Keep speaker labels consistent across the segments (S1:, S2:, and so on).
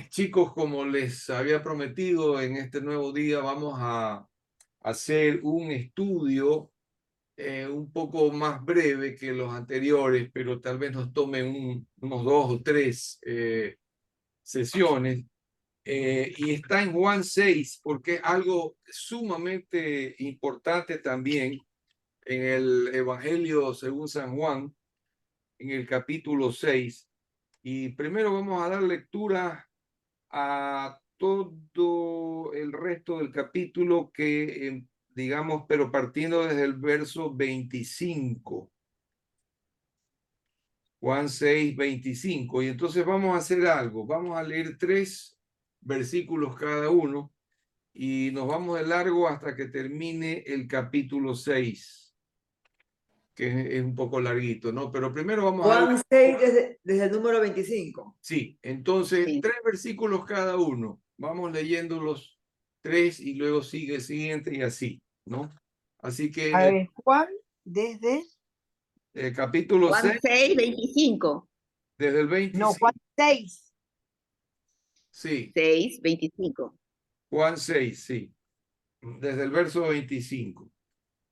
S1: Chicos, como les había prometido, en este nuevo día vamos a hacer un estudio un poco más breve que los anteriores, pero tal vez nos tome unos 2 o 3 sesiones. Y está en Juan 6, porque es algo sumamente importante también en el Evangelio según San Juan, en el capítulo 6. Y primero vamos a dar lectura a todo el resto del capítulo que, digamos, pero partiendo desde el verso 25. Juan 6, 25. Y entonces vamos a hacer algo. Vamos a leer 3 versículos cada uno y nos vamos de largo hasta que termine el capítulo 6, que es un poco larguito, ¿no? Pero primero vamos a
S2: Juan 6 desde el número 25.
S1: Sí, entonces
S3: Sí.
S1: 3 versículos cada uno. Vamos leyendo los 3 y luego sigue el siguiente y así, ¿no? Así que en
S4: A ver, Juan, desde,
S1: el capítulo
S3: Juan
S1: 6,
S3: 6, 25.
S1: desde el
S4: no,
S1: 25.
S4: Juan 6.
S1: Sí,
S3: 6, 25.
S1: Juan 6, sí, desde el verso 25.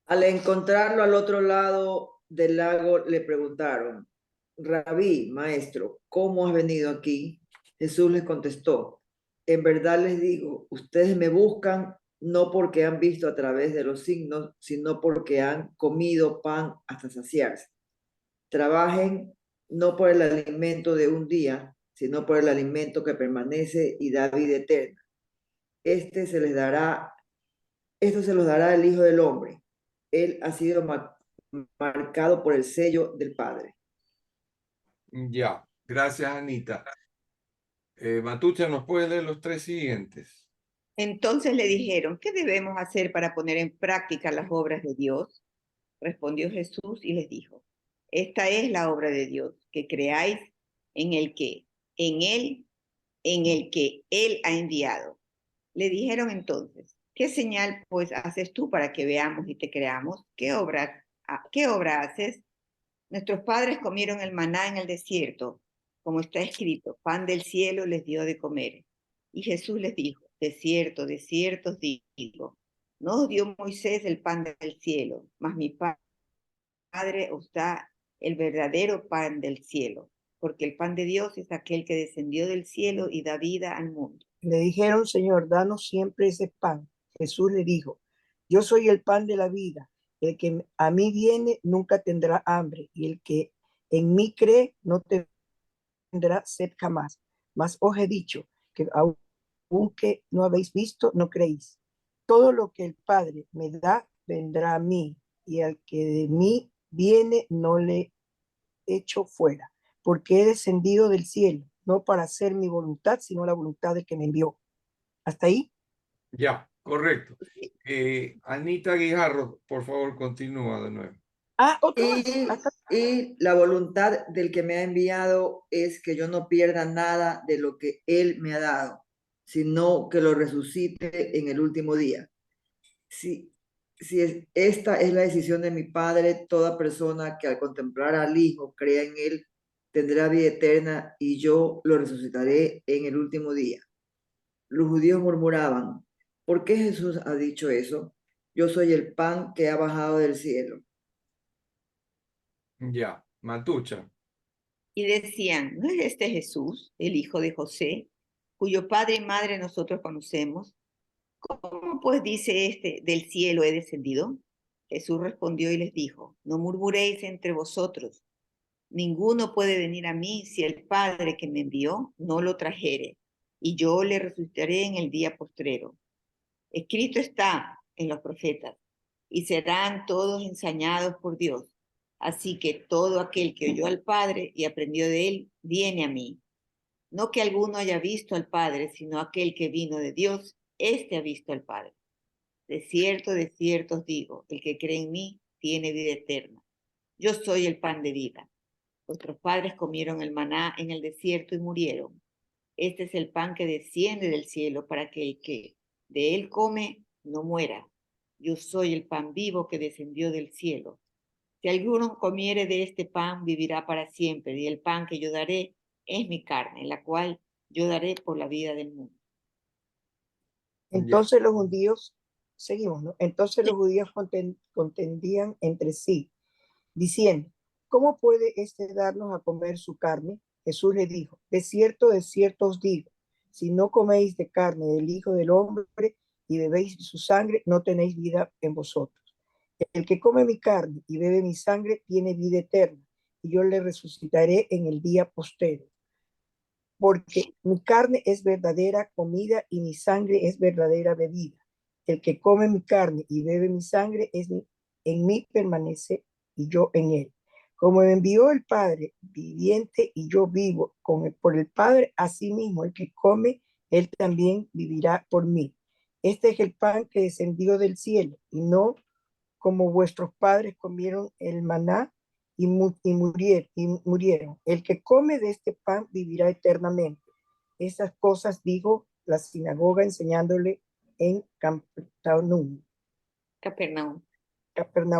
S2: Al encontrarlo al otro lado del lago, le preguntaron, Rabí, maestro, ¿cómo has venido aquí? Jesús les contestó, en verdad les digo, ustedes me buscan no porque han visto a través de los signos, sino porque han comido pan hasta saciarse. Trabajen no por el alimento de un día, sino por el alimento que permanece y da vida eterna. Este se les dará Esto se los dará el Hijo del Hombre. Él ha sido marcado por el sello del Padre.
S1: Ya, gracias, Anita. Matucha, ¿nos puede leer los 3 siguientes?
S3: Entonces le dijeron, ¿qué debemos hacer para poner en práctica las obras de Dios? Respondió Jesús y les dijo, esta es la obra de Dios, que creáis en el que, en el que Él ha enviado. Le dijeron entonces, ¿qué señal pues haces tú para que veamos y te creamos? ¿Qué obra haces? Nuestros padres comieron el maná en el desierto, como está escrito, pan del cielo les dio de comer. Y Jesús les dijo, de cierto os digo, no os dio Moisés el pan del cielo, mas mi Padre os da el verdadero pan del cielo, porque el pan de Dios es aquel que descendió del cielo y da vida al mundo.
S4: Le dijeron, Señor, danos siempre ese pan. Jesús le dijo, yo soy el pan de la vida. El que a mí viene nunca tendrá hambre, y el que en mí cree no tendrá sed jamás. Mas os he dicho que aunque no habéis visto, no creéis. Todo lo que el Padre me da vendrá a mí, y al que de mí viene no le echo fuera, porque he descendido del cielo, no para hacer mi voluntad, sino la voluntad del que me envió. ¿Hasta ahí?
S1: Ya, correcto. Anita Guijarro, por favor, continúa de nuevo.
S4: Otro más.
S2: Y la voluntad del que me ha enviado es que yo no pierda nada de lo que Él me ha dado, sino que lo resucite en el último día. Esta es la decisión de mi Padre, toda persona que al contemplar al Hijo crea en Él tendrá vida eterna y yo lo resucitaré en el último día. Los judíos murmuraban, ¿por qué Jesús ha dicho eso? Yo soy el pan que ha bajado del cielo.
S1: Ya, Matucha.
S3: Y decían, ¿no es este Jesús, el hijo de José, cuyo padre y madre nosotros conocemos? ¿Cómo pues dice este, del cielo he descendido? Jesús respondió y les dijo, no murmuréis entre vosotros. Ninguno puede venir a mí si el Padre que me envió no lo trajere, y yo le resucitaré en el día postrero. Escrito está en los profetas, y serán todos ensañados por Dios. Así que todo aquel que oyó al Padre y aprendió de él, viene a mí. No que alguno haya visto al Padre, sino aquel que vino de Dios, éste ha visto al Padre. De cierto os digo, el que cree en mí tiene vida eterna. Yo soy el pan de vida. Vuestros padres comieron el maná en el desierto y murieron. Este es el pan que desciende del cielo para que el que de él come no muera. Yo soy el pan vivo que descendió del cielo. Si alguno comiere de este pan, vivirá para siempre, y el pan que yo daré es mi carne, la cual yo daré por la vida del mundo.
S1: Ya.
S4: Entonces los judíos, seguimos, ¿no? Entonces
S3: Sí.
S4: los judíos contendían entre sí, diciendo, ¿cómo puede este darnos a comer su carne? Jesús le dijo, de cierto os digo, si no coméis de carne del Hijo del Hombre y bebéis su sangre, no tenéis vida en vosotros. El que come mi carne y bebe mi sangre tiene vida eterna, y yo le resucitaré en el día postero. Porque mi carne es verdadera comida y mi sangre es verdadera bebida. El que come mi carne y bebe mi sangre en mí permanece y yo en él. Como me envió el Padre viviente y yo vivo por el Padre, así mismo el que come, él también vivirá por mí. Este es el pan que descendió del cielo, y no como vuestros padres comieron el maná y murieron. El que come de este pan vivirá eternamente. Esas cosas dijo la sinagoga enseñándole en
S3: Capernaum.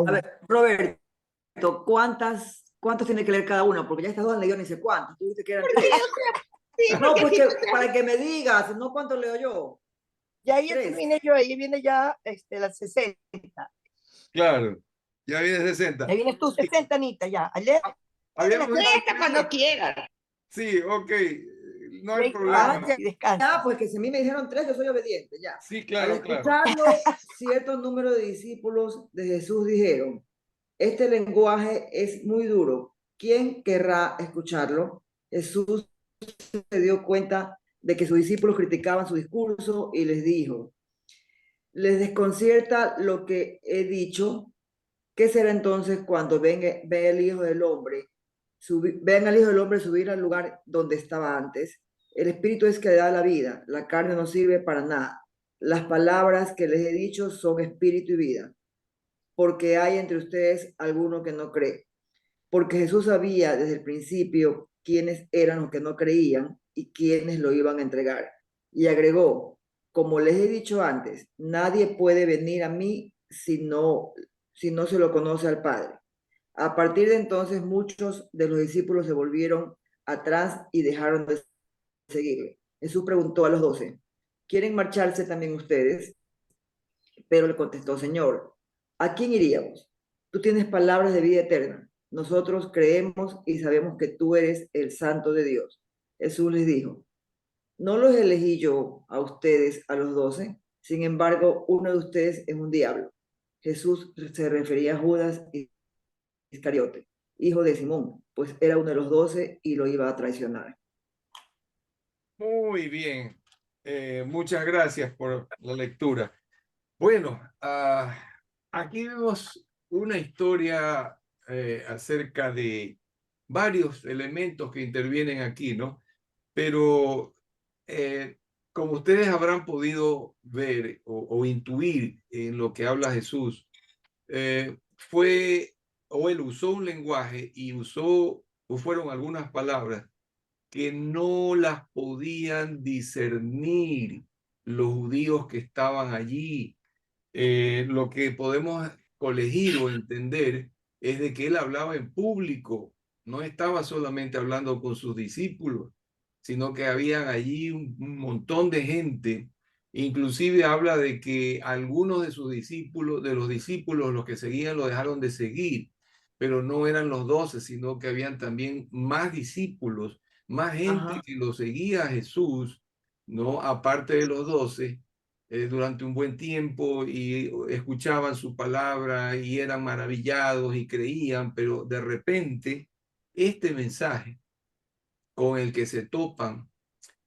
S2: A ver, Roberto, ¿cuántos tiene que leer cada uno? Porque ya estas dos han leído ni sé cuántos. Tú dijiste que eran tres.
S3: Sí,
S2: No,
S3: porque
S2: pues
S3: si
S2: que,
S3: no te-
S2: para que me digas, no cuántos leo yo.
S4: Ya ahí
S2: Tres.
S4: terminé yo, ahí viene ya la 60.
S1: Claro, ya viene
S4: Ya
S1: 60.
S4: vienes tú, 60, Anita, ya. Ayer,
S1: Habíamos dicho
S3: Esta cuando quieras.
S1: Sí, ok, no hay
S4: break,
S1: problema.
S2: ya,
S4: y descansa.
S2: ya, pues que si a mí me dijeron tres, yo soy obediente, ya.
S1: Sí,
S2: Al
S1: claro, claro.
S2: escucharlo, cierto número de discípulos de Jesús dijeron, este lenguaje es muy duro. ¿Quién querrá escucharlo? Jesús se dio cuenta de que sus discípulos criticaban su discurso y les dijo, les desconcierta lo que he dicho. ¿Qué será entonces cuando ve el Hijo del Hombre, vean al Hijo del Hombre subir al lugar donde estaba antes? El Espíritu es que da la vida, la carne no sirve para nada. Las palabras que les he dicho son espíritu y vida, porque hay entre ustedes alguno que no cree. Porque Jesús sabía desde el principio quiénes eran los que no creían y quiénes lo iban a entregar. Y agregó, como les he dicho antes, nadie puede venir a mí si no se lo conoce al Padre. A partir de entonces, muchos de los discípulos se volvieron atrás y dejaron de seguirle. Jesús preguntó a los 12, ¿quieren marcharse también ustedes? Pero le contestó, Señor, ¿a quién iríamos? Tú tienes palabras de vida eterna. Nosotros creemos y sabemos que tú eres el Santo de Dios. Jesús les dijo, no los elegí yo a ustedes, a los 12. Sin embargo, uno de ustedes es un diablo. Jesús se refería a Judas Iscariote, hijo de Simón, pues era uno de los 12 y lo iba a traicionar.
S1: Muy bien. Muchas gracias por la lectura. Bueno, aquí vemos una historia acerca de varios elementos que intervienen aquí, ¿no? Pero como ustedes habrán podido ver o intuir en lo que habla Jesús, él usó un lenguaje y fueron algunas palabras que no las podían discernir los judíos que estaban allí. Lo que podemos colegir o entender es de que él hablaba en público, no estaba solamente hablando con sus discípulos, sino que habían allí un montón de gente. Inclusive habla de que algunos de sus discípulos, de los discípulos, los que seguían, lo dejaron de seguir, pero no eran los 12, sino que habían también más discípulos, más gente
S2: Ajá.
S1: que lo seguía a Jesús, ¿no? Aparte de los 12 durante un buen tiempo y escuchaban su palabra y eran maravillados y creían, pero de repente este mensaje con el que se topan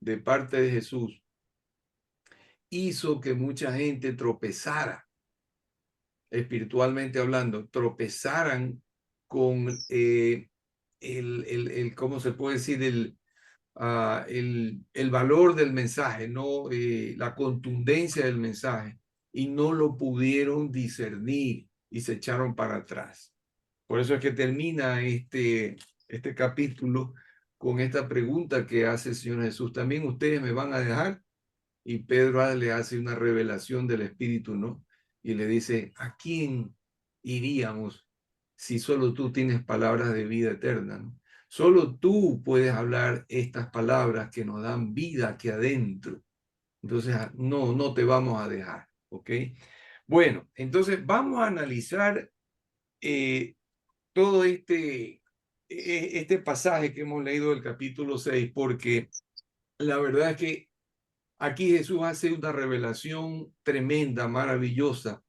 S1: de parte de Jesús hizo que mucha gente tropezara, espiritualmente hablando, tropezaran con ¿cómo se puede decir? El valor del mensaje, ¿no? La contundencia del mensaje, y no lo pudieron discernir y se echaron para atrás. Por eso es que termina este capítulo con esta pregunta que hace el Señor Jesús. ¿También ustedes me van a dejar? Y Pedro le hace una revelación del Espíritu, ¿no? Y le dice, ¿a quién iríamos si solo tú tienes palabras de vida eterna, ¿no? Solo tú puedes hablar estas palabras que nos dan vida aquí adentro. Entonces, no te vamos a dejar, ¿ok? Bueno, entonces vamos a analizar todo este pasaje que hemos leído del capítulo 6, porque la verdad es que aquí Jesús hace una revelación tremenda, maravillosa,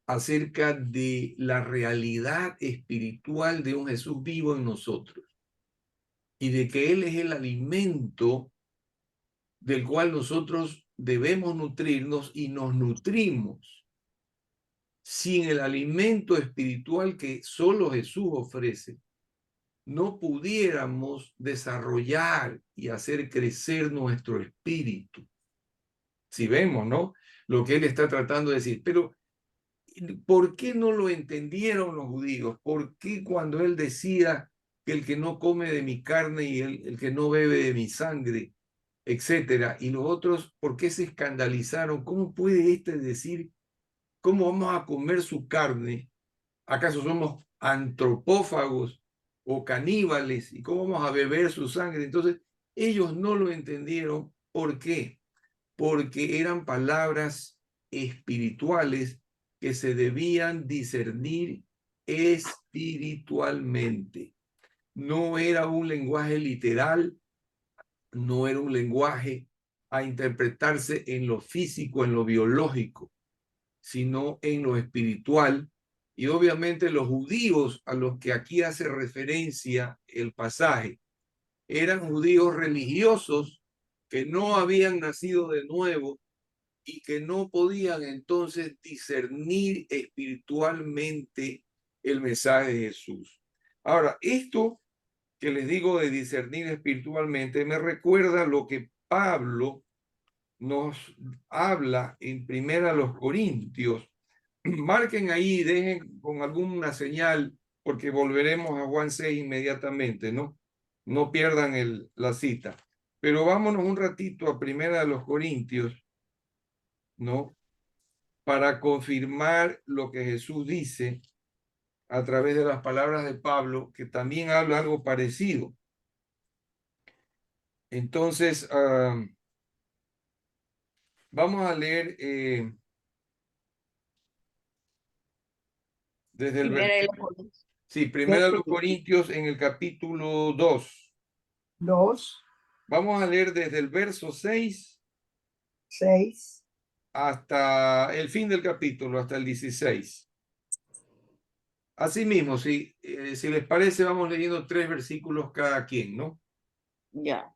S1: acerca de la realidad espiritual de un Jesús vivo en nosotros y de que Él es el alimento del cual nosotros debemos nutrirnos y nos nutrimos. Sin el alimento espiritual que solo Jesús ofrece, no pudiéramos desarrollar y hacer crecer nuestro espíritu. Si vemos, ¿no? Lo que Él está tratando de decir. Pero, ¿por qué no lo entendieron los judíos? ¿Por qué cuando Él decía que el que no come de mi carne y el que no bebe de mi sangre, etcétera, y los otros, ¿por qué se escandalizaron? ¿Cómo puede este decir, cómo vamos a comer su carne? ¿Acaso somos antropófagos o caníbales? ¿Y cómo vamos a beber su sangre? Entonces, ellos no lo entendieron. ¿Por qué? Porque eran palabras espirituales que se debían discernir espiritualmente. No era un lenguaje literal, no era un lenguaje a interpretarse en lo físico, en lo biológico, sino en lo espiritual. Y obviamente los judíos a los que aquí hace referencia el pasaje eran judíos religiosos que no habían nacido de nuevo y que no podían entonces discernir espiritualmente el mensaje de Jesús. Ahora, esto que les digo de discernir espiritualmente me recuerda lo que Pablo nos habla en Primera los Corintios. Marquen ahí, dejen con alguna señal, porque volveremos a Juan 6 inmediatamente, ¿no? No pierdan la cita. Pero vámonos un ratito a Primera de los Corintios, ¿no? Para confirmar lo que Jesús dice a través de las palabras de Pablo, que también habla algo parecido. Entonces, vamos a leer desde el
S3: Primera de los
S1: versículo.
S3: Corintios.
S1: Sí, Primera de los Corintios en el capítulo 2.
S4: 2,
S1: Vamos a leer desde el verso 6
S4: 6.
S1: hasta el fin del capítulo, hasta el 16. Asimismo, si les parece, vamos leyendo 3 versículos cada quien, ¿no?
S3: Ya.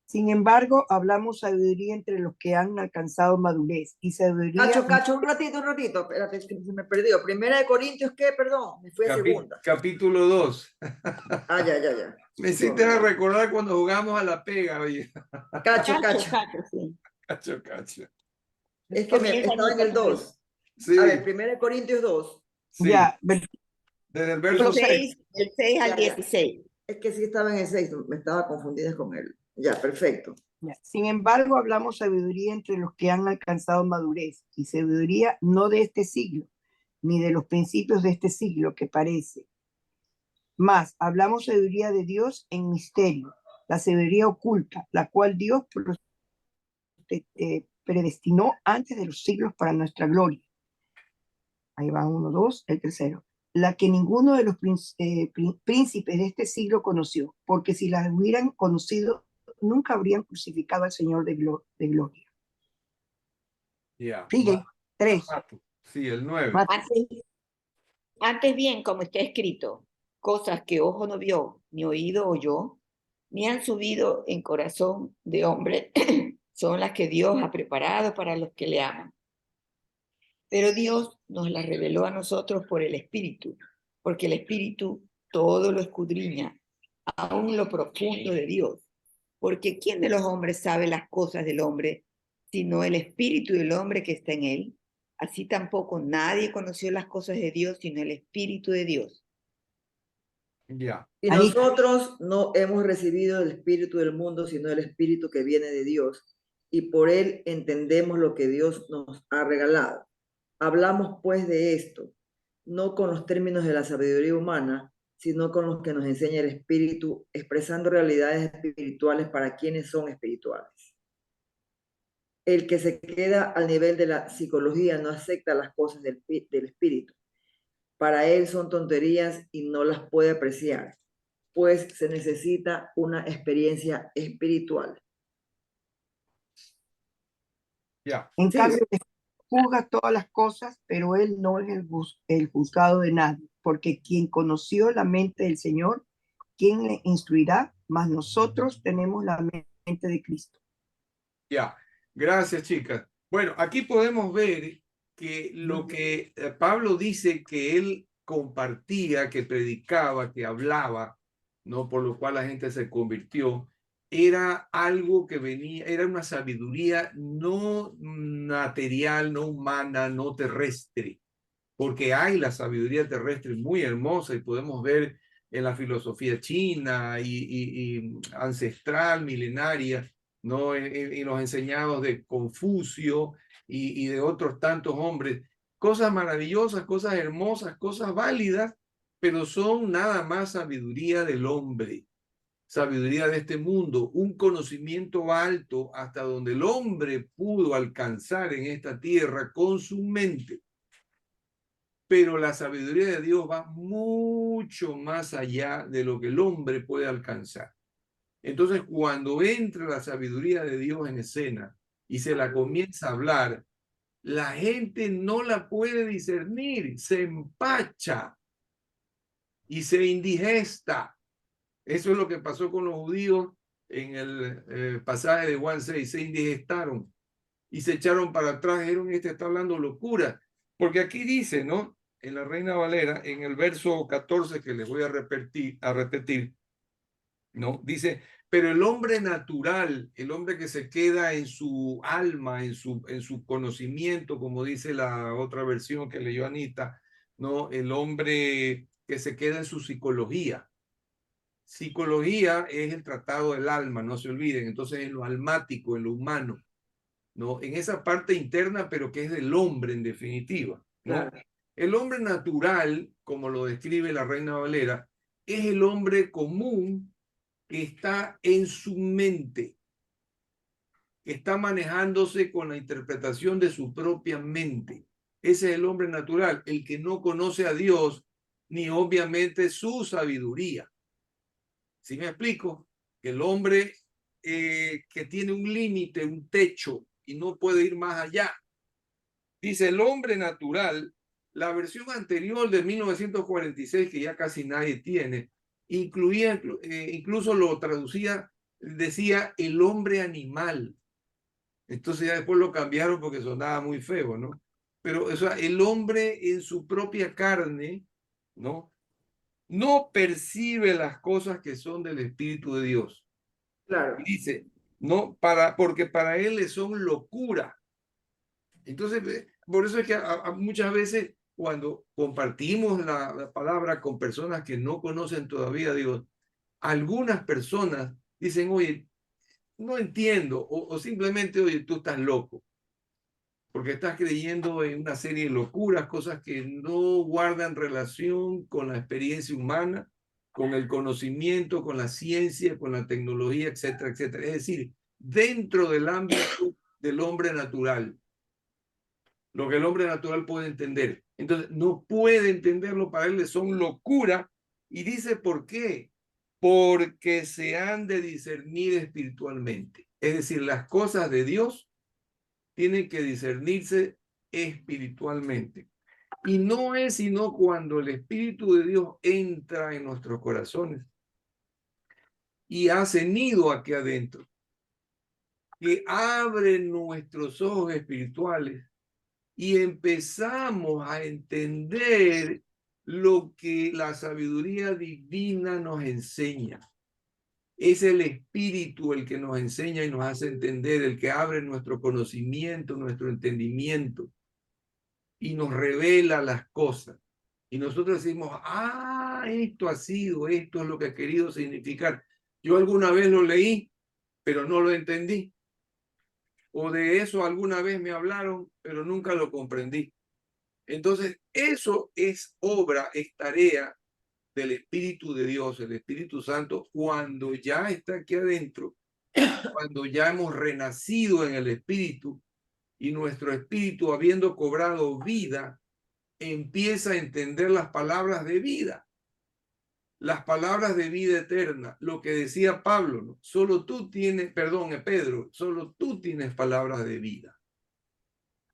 S4: Sin embargo, hablamos sabiduría entre los que han alcanzado madurez y sabiduría.
S2: Cacho, un ratito, espérate, es que se me perdió. Primera de Corintios, ¿qué? Perdón, me fui a segunda.
S1: Capítulo 2.
S2: Ya.
S1: Me hiciste recordar cuando jugamos a la pega, oye.
S2: Cacho,
S3: Sí.
S1: Cacho.
S2: Es que estaba en el 2.
S1: Sí.
S2: A ver, Primera de Corintios 2.
S1: Sí.
S4: Ya,
S1: Desde el verso 6.
S3: Del 6 al
S2: Ya.
S3: 16.
S2: Es que sí estaba en el 6, me estaba confundida con él. Ya, perfecto.
S4: Sin embargo, hablamos sabiduría entre los que han alcanzado madurez y sabiduría no de este siglo, ni de los principios de este siglo que parece. Más, hablamos sabiduría de Dios en misterio, la sabiduría oculta, la cual Dios predestinó antes de los siglos para nuestra gloria. Ahí va 1, 2, el tercero. La que ninguno de los príncipes de este siglo conoció, porque si las hubieran conocido, nunca habrían crucificado al Señor de gloria.
S1: Ya.
S4: Sigue, 3.
S1: Sí, el 9.
S3: Antes bien, como está escrito, cosas que ojo no vio, ni oído oyó, ni han subido en corazón de hombre, son las que Dios ha preparado para los que le aman. Pero Dios nos las reveló a nosotros por el Espíritu, porque el Espíritu todo lo escudriña, aún lo profundo de Dios. Porque ¿quién de los hombres sabe las cosas del hombre, sino el Espíritu del hombre que está en él? Así tampoco nadie conoció las cosas de Dios, sino el Espíritu de Dios.
S1: Ya.
S2: Y nosotros no hemos recibido el espíritu del mundo, sino el espíritu que viene de Dios. Y por él entendemos lo que Dios nos ha regalado. Hablamos pues de esto, no con los términos de la sabiduría humana, sino con los que nos enseña el Espíritu, expresando realidades espirituales para quienes son espirituales. El que se queda al nivel de la psicología no acepta las cosas del Espíritu. Para él son tonterías y no las puede apreciar, pues se necesita una experiencia espiritual.
S1: Ya.
S4: En
S2: Sí,
S4: cambio, juzga todas las cosas, pero él no es el juzgado de nadie, porque quien conoció la mente del Señor, ¿quién le instruirá? Mas nosotros tenemos la mente de Cristo.
S1: Ya, gracias, chicas. Bueno, aquí podemos ver que lo que Pablo dice que él compartía, que predicaba, que hablaba, ¿no? Por lo cual la gente se convirtió, era algo que venía, era una sabiduría no material, no humana, no terrestre, porque hay la sabiduría terrestre muy hermosa y podemos ver en la filosofía china y ancestral, milenaria, ¿no? En los enseñados de Confucio y de otros tantos hombres, cosas maravillosas, cosas hermosas, cosas válidas, pero son nada más sabiduría del hombre, sabiduría de este mundo, un conocimiento alto hasta donde el hombre pudo alcanzar en esta tierra con su mente. Pero la sabiduría de Dios va mucho más allá de lo que el hombre puede alcanzar. Entonces, cuando entra la sabiduría de Dios en escena y se la comienza a hablar, la gente no la puede discernir, se empacha y se indigesta. Eso es lo que pasó con los judíos en el pasaje de Juan 6, se indigestaron y se echaron para atrás, dijeron, este está hablando locura, porque aquí dice, ¿no? En la Reina Valera, en el verso 14 que les voy a repetir, ¿no? Dice, pero el hombre natural, el hombre que se queda en su alma, en su conocimiento, como dice la otra versión que leyó Anita, ¿no? El hombre que se queda en su psicología. Psicología es el tratado del alma, no se olviden, entonces en lo almático, en lo humano, ¿no? En esa parte interna, pero que es del hombre en definitiva, ¿no?
S2: claro.
S1: El hombre natural, como lo describe la Reina Valera, es el hombre común que está en su mente, que está manejándose con la interpretación de su propia mente. Ese es el hombre natural, el que no conoce a Dios ni obviamente su sabiduría. ¿Sí me explico? Que el hombre que tiene un límite, un techo y no puede ir más allá. Dice el hombre natural, la versión anterior de 1946, que ya casi nadie tiene, incluía, incluso lo traducía, decía el hombre animal. Entonces ya después lo cambiaron porque sonaba muy feo, ¿no? Pero o sea, el hombre en su propia carne, ¿no? No percibe las cosas que son del Espíritu de Dios.
S2: Claro.
S1: Y dice, no, porque para él le son locura. Entonces, por eso es que muchas veces cuando compartimos la palabra con personas que no conocen todavía a Dios, algunas personas dicen, oye, no entiendo, o simplemente, oye, tú estás loco, porque estás creyendo en una serie de locuras, cosas que no guardan relación con la experiencia humana, con el conocimiento, con la ciencia, con la tecnología, etcétera, etcétera. Es decir, dentro del ámbito del hombre natural, lo que el hombre natural puede entender. Entonces, no puede entenderlo, para él son locura. Y dice, ¿por qué? Porque se han de discernir espiritualmente. Es decir, las cosas de Dios tienen que discernirse espiritualmente. Y no es sino cuando el Espíritu de Dios entra en nuestros corazones y hace nido aquí adentro, que abre nuestros ojos espirituales y empezamos a entender lo que la sabiduría divina nos enseña. Es el Espíritu el que nos enseña y nos hace entender, el que abre nuestro conocimiento, nuestro entendimiento y nos revela las cosas. Y nosotros decimos, ah, esto ha sido, esto es lo que ha querido significar. Yo alguna vez lo leí, pero no lo entendí. O de eso alguna vez me hablaron, pero nunca lo comprendí. Entonces, eso es obra, es tarea del Espíritu de Dios, el Espíritu Santo, cuando ya está aquí adentro, cuando ya hemos renacido en el Espíritu y nuestro Espíritu, habiendo cobrado vida, empieza a entender las palabras de vida. Las palabras de vida eterna, lo que decía Pablo, ¿no? Solo tú tienes, perdón, Pedro, solo tú tienes palabras de vida.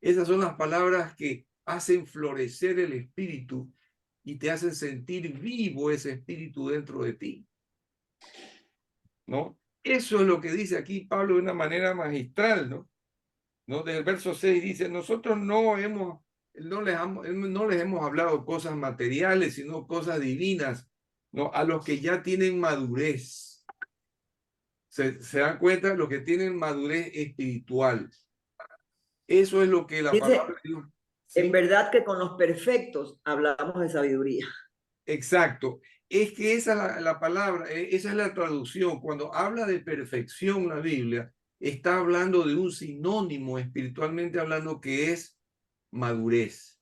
S1: Esas son las palabras que hacen florecer el espíritu y te hacen sentir vivo ese espíritu dentro de ti, ¿no? Eso es lo que dice aquí Pablo de una manera magistral, ¿no? Del verso 6 dice, nosotros no les hemos hablado cosas materiales, sino cosas divinas, ¿no? A los que ya tienen madurez. Se dan cuenta, los que tienen madurez espiritual. Eso es lo que la
S2: Dice,
S1: palabra de Dios.
S2: en
S1: ¿sí?
S2: verdad que con los perfectos hablamos de sabiduría.
S1: Exacto. Es que esa es la palabra, esa es la traducción. Cuando habla de perfección la Biblia, está hablando de un sinónimo espiritualmente hablando que es madurez.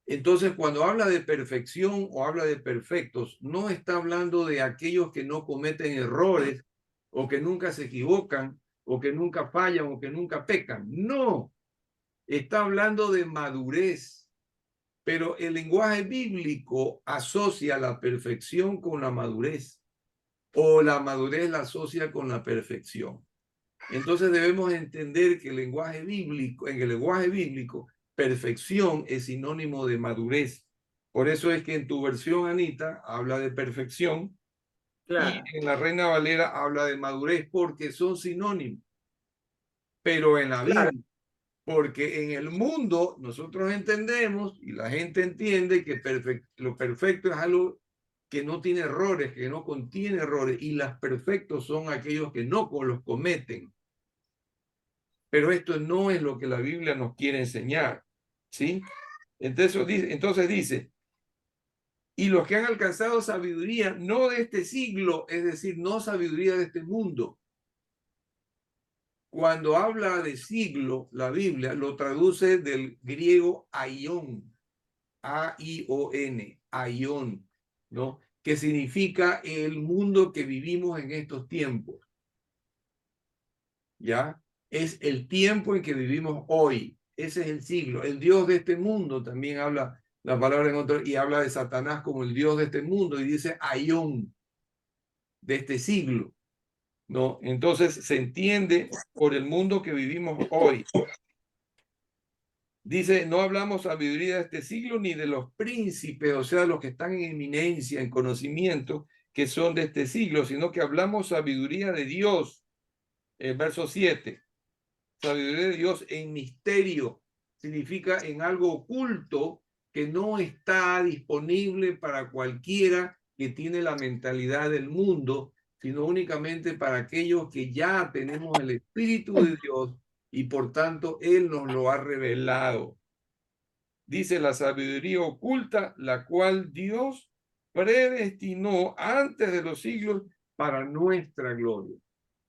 S1: Entonces, cuando habla de perfección o habla de perfectos, no está hablando de aquellos que no cometen errores o que nunca se equivocan o que nunca fallan o que nunca pecan. No, está hablando de madurez. Pero el lenguaje bíblico asocia la perfección con la madurez o la madurez la asocia con la perfección. Entonces debemos entender que el lenguaje bíblico, en el lenguaje bíblico, perfección es sinónimo de madurez. Por eso es que en tu versión, Anita, habla de perfección
S2: Claro.
S1: y en la Reina Valera habla de madurez porque son sinónimos. Pero en la
S2: Claro.
S1: Biblia, porque en el mundo nosotros entendemos y la gente entiende que lo perfecto es algo que no tiene errores, que no contiene errores, y los perfectos son aquellos que no los cometen. Pero esto no es lo que la Biblia nos quiere enseñar, ¿sí? Entonces dice, y los que han alcanzado sabiduría, no de este siglo, es decir, no sabiduría de este mundo. Cuando habla de siglo, la Biblia lo traduce del griego aion, A-I-O-N, aion, ¿no? Que significa el mundo que vivimos en estos tiempos. ¿Ya? Es el tiempo en que vivimos hoy. Ese es el siglo. El Dios de este mundo también habla la palabra en otro y habla de Satanás como el Dios de este mundo y dice aion, de este siglo, ¿no? Entonces se entiende por el mundo que vivimos hoy. Dice, no hablamos sabiduría de este siglo ni de los príncipes, o sea, los que están en eminencia, en conocimiento, que son de este siglo, sino que hablamos sabiduría de Dios. Verso 7. Sabiduría de Dios en misterio. Significa en algo oculto que no está disponible para cualquiera que tiene la mentalidad del mundo, sino únicamente para aquellos que ya tenemos el Espíritu de Dios y por tanto Él nos lo ha revelado. Dice la sabiduría oculta, la cual Dios predestinó antes de los siglos para nuestra gloria.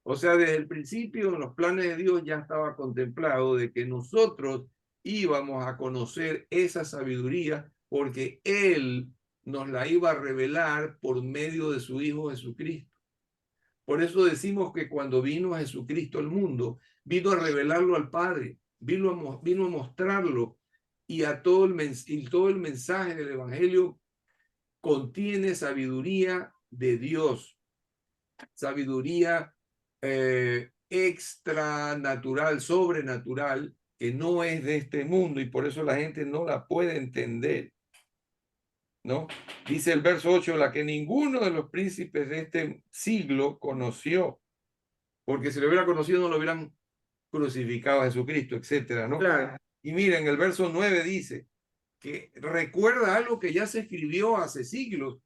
S1: O sea, desde el principio en los planes de Dios ya estaba contemplado de que nosotros íbamos a conocer esa sabiduría porque Él nos la iba a revelar por medio de su Hijo Jesucristo. Por eso decimos que cuando vino a Jesucristo al mundo, vino a revelarlo al Padre, vino a mostrarlo y todo el mensaje del Evangelio contiene sabiduría de Dios, sabiduría extranatural, sobrenatural, que no es de este mundo y por eso la gente no la puede entender, ¿no? Dice el verso 8, la que ninguno de los príncipes de este siglo conoció, porque si lo hubiera conocido no lo hubieran crucificado a Jesucristo, etcétera, ¿no?
S2: Claro.
S1: Y miren, el verso 9 dice que recuerda algo que ya se escribió hace siglos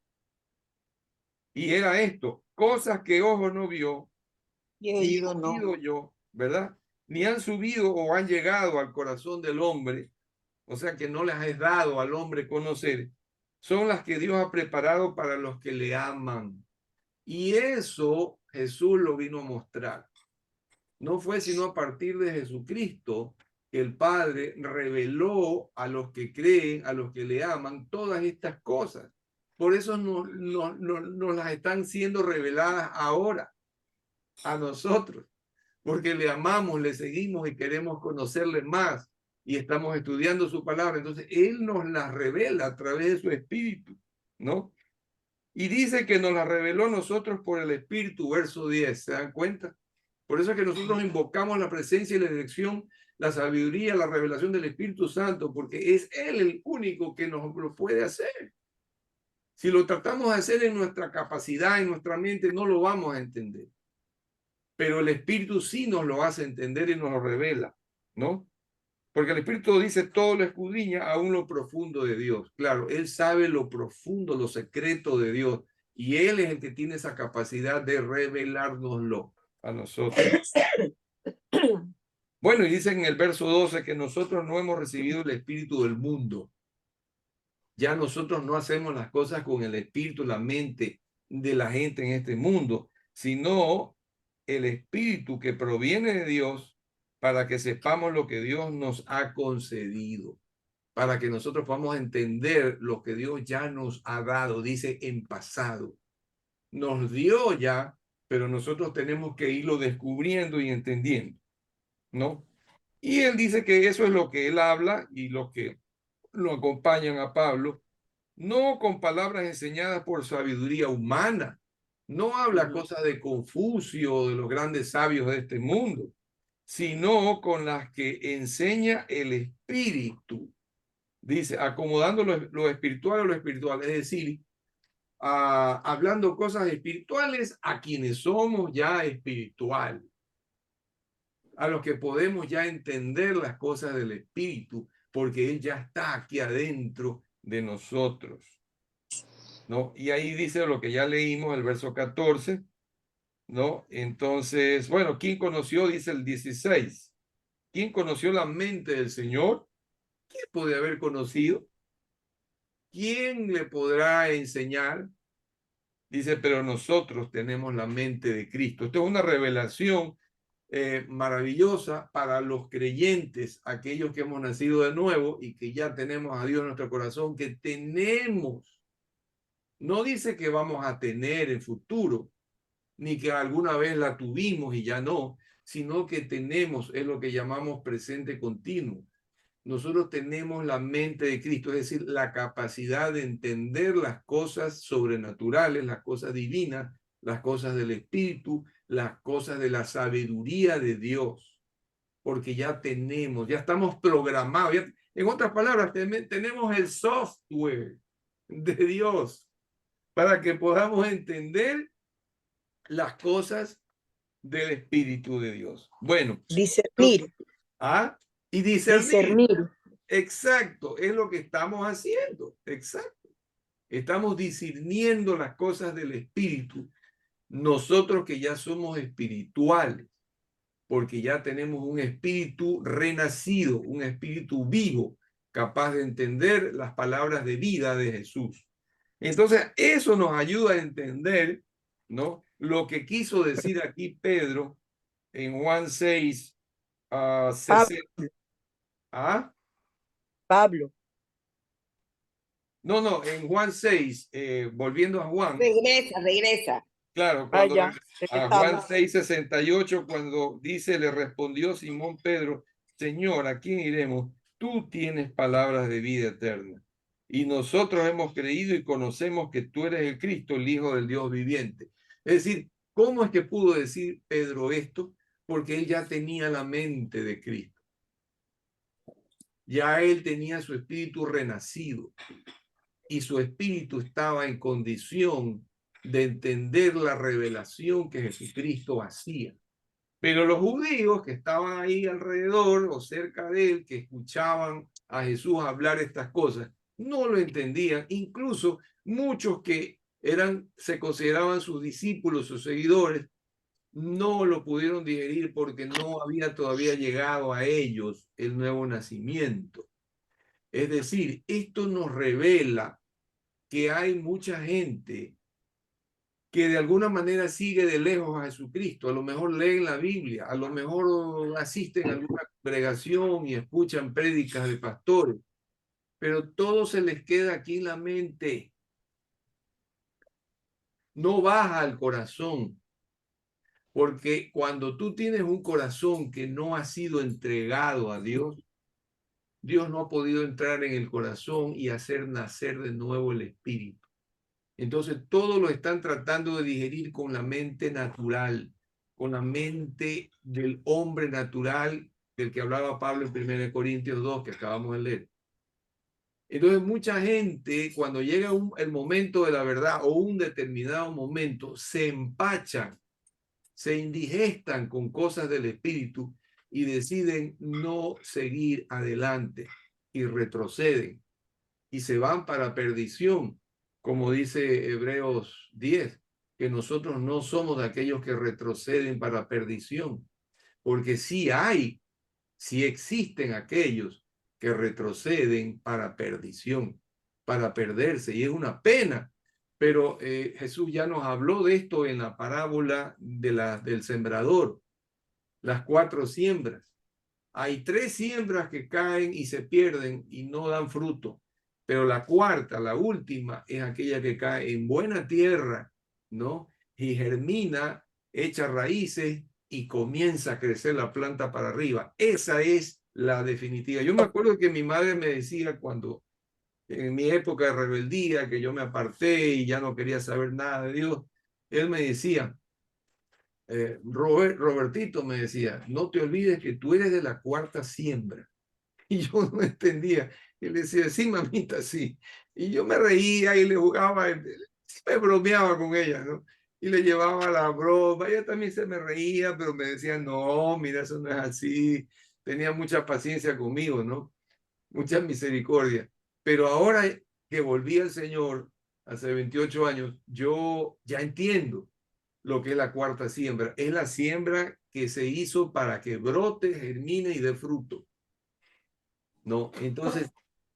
S1: y era esto, cosas que ojo no vio, ni oído yo, ¿verdad? Ni han subido o han llegado al corazón del hombre, o sea que no les has dado al hombre conocer, son las que Dios ha preparado para los que le aman. Y eso Jesús lo vino a mostrar. No fue sino a partir de Jesucristo que el Padre reveló a los que creen, a los que le aman, todas estas cosas. Por eso nos las están siendo reveladas ahora a nosotros, porque le amamos, le seguimos y queremos conocerle más y estamos estudiando su palabra. Entonces, Él nos las revela a través de su Espíritu, ¿no? Y dice que nos las reveló a nosotros por el Espíritu, verso 10, ¿se dan cuenta? Por eso es que nosotros invocamos la presencia y la dirección, la sabiduría, la revelación del Espíritu Santo, porque es Él el único que nos lo puede hacer. Si lo tratamos de hacer en nuestra capacidad, en nuestra mente, no lo vamos a entender. Pero el Espíritu sí nos lo hace entender y nos lo revela, ¿no? Porque el Espíritu dice todo lo escudriña aún lo profundo de Dios. Claro, Él sabe lo profundo, lo secreto de Dios. Y Él es el que tiene esa capacidad de revelárnoslo a nosotros. Bueno, y dice en el verso 12 que nosotros no hemos recibido el espíritu del mundo. Ya nosotros no hacemos las cosas con el espíritu, la mente de la gente en este mundo, sino el espíritu que proviene de Dios para que sepamos lo que Dios nos ha concedido, para que nosotros podamos entender lo que Dios ya nos ha dado, dice en pasado. Nos dio ya, pero nosotros tenemos que irlo descubriendo y entendiendo, ¿no? Y él dice que eso es lo que él habla y los que lo acompañan a Pablo, no con palabras enseñadas por sabiduría humana, no habla cosas de Confucio o de los grandes sabios de este mundo, sino con las que enseña el Espíritu. Dice, acomodando lo espiritual a lo espiritual, es decir, hablando cosas espirituales a quienes somos ya espirituales, a los que podemos ya entender las cosas del Espíritu, porque Él ya está aquí adentro de nosotros, ¿no? Y ahí dice lo que ya leímos, el verso 14, ¿no? Entonces, bueno, ¿quién conoció? Dice el 16. ¿Quién conoció la mente del Señor? ¿Quién puede haber conocido? ¿Quién le podrá enseñar? Dice, pero nosotros tenemos la mente de Cristo. Esto es una revelación maravillosa para los creyentes, aquellos que hemos nacido de nuevo y que ya tenemos a Dios en nuestro corazón, que tenemos. No dice que vamos a tener en futuro, ni que alguna vez la tuvimos y ya no, sino que tenemos, es lo que llamamos presente continuo. Nosotros tenemos la mente de Cristo, es decir, la capacidad de entender las cosas sobrenaturales, las cosas divinas, las cosas del Espíritu, las cosas de la sabiduría de Dios, porque ya tenemos, ya estamos programados, ya, en otras palabras, tenemos el software de Dios para que podamos entender las cosas del Espíritu de Dios. Bueno,
S4: Discernir.
S1: Y discernir.
S4: Discernir.
S1: Exacto, es lo que estamos haciendo. Exacto. Estamos discerniendo las cosas del Espíritu. Nosotros que ya somos espirituales, porque ya tenemos un espíritu renacido, un espíritu vivo, capaz de entender las palabras de vida de Jesús. Entonces, eso nos ayuda a entender, ¿no? Lo que quiso decir aquí Pedro en Juan 6, 60. ¿Ah?
S4: Pablo.
S1: No, en Juan 6, volviendo a Juan.
S3: Regresa.
S1: Claro, cuando
S4: Ya,
S1: a Juan 6, 68, cuando dice, le respondió Simón Pedro, Señor, ¿a quién iremos? Tú tienes palabras de vida eterna. Y nosotros hemos creído y conocemos que tú eres el Cristo, el Hijo del Dios viviente. Es decir, ¿cómo es que pudo decir Pedro esto? Porque él ya tenía la mente de Cristo. Ya él tenía su espíritu renacido. Y su espíritu estaba en condición de entender la revelación que Jesucristo hacía. Pero los judíos que estaban ahí alrededor o cerca de él, que escuchaban a Jesús hablar estas cosas, no lo entendían. Incluso muchos que se consideraban sus discípulos, sus seguidores, no lo pudieron digerir porque no había todavía llegado a ellos el nuevo nacimiento. Es decir, esto nos revela que hay mucha gente que de alguna manera sigue de lejos a Jesucristo. A lo mejor leen la Biblia, a lo mejor asisten a alguna congregación y escuchan prédicas de pastores, pero todo se les queda aquí en la mente. No baja al corazón, porque cuando tú tienes un corazón que no ha sido entregado a Dios, Dios no ha podido entrar en el corazón y hacer nacer de nuevo el espíritu. Entonces todo lo están tratando de digerir con la mente natural, con la mente del hombre natural del que hablaba Pablo en 1 Corintios 2, que acabamos de leer. Entonces mucha gente, cuando llega el momento de la verdad o un determinado momento, se empachan, se indigestan con cosas del espíritu y deciden no seguir adelante y retroceden y se van para perdición, como dice Hebreos 10, que nosotros no somos de aquellos que retroceden para perdición, porque sí existen aquellos que retroceden para perdición, para perderse, y es una pena. Pero Jesús ya nos habló de esto en la parábola del sembrador, las 4 siembras. Hay 3 siembras que caen y se pierden y no dan fruto, pero la cuarta, la última, es aquella que cae en buena tierra, ¿no? Y germina, echa raíces y comienza a crecer la planta para arriba. Esa es la definitiva. Yo me acuerdo que mi madre me decía cuando en mi época de rebeldía, que yo me aparté y ya no quería saber nada de Dios, él me decía, Robertito me decía, no te olvides que tú eres de la cuarta siembra. Y yo no entendía. Y le decía, sí, mamita, sí. Y yo me reía y le jugaba, me bromeaba con ella, ¿no? Y le llevaba la broma. Ella también se me reía, pero me decía, no, mira, eso no es así. Tenía mucha paciencia conmigo, ¿no? Mucha misericordia. Pero ahora que volví al Señor, hace 28 años, yo ya entiendo lo que es la cuarta siembra. Es la siembra que se hizo para que brote, germine y dé fruto. ¿No? Entonces,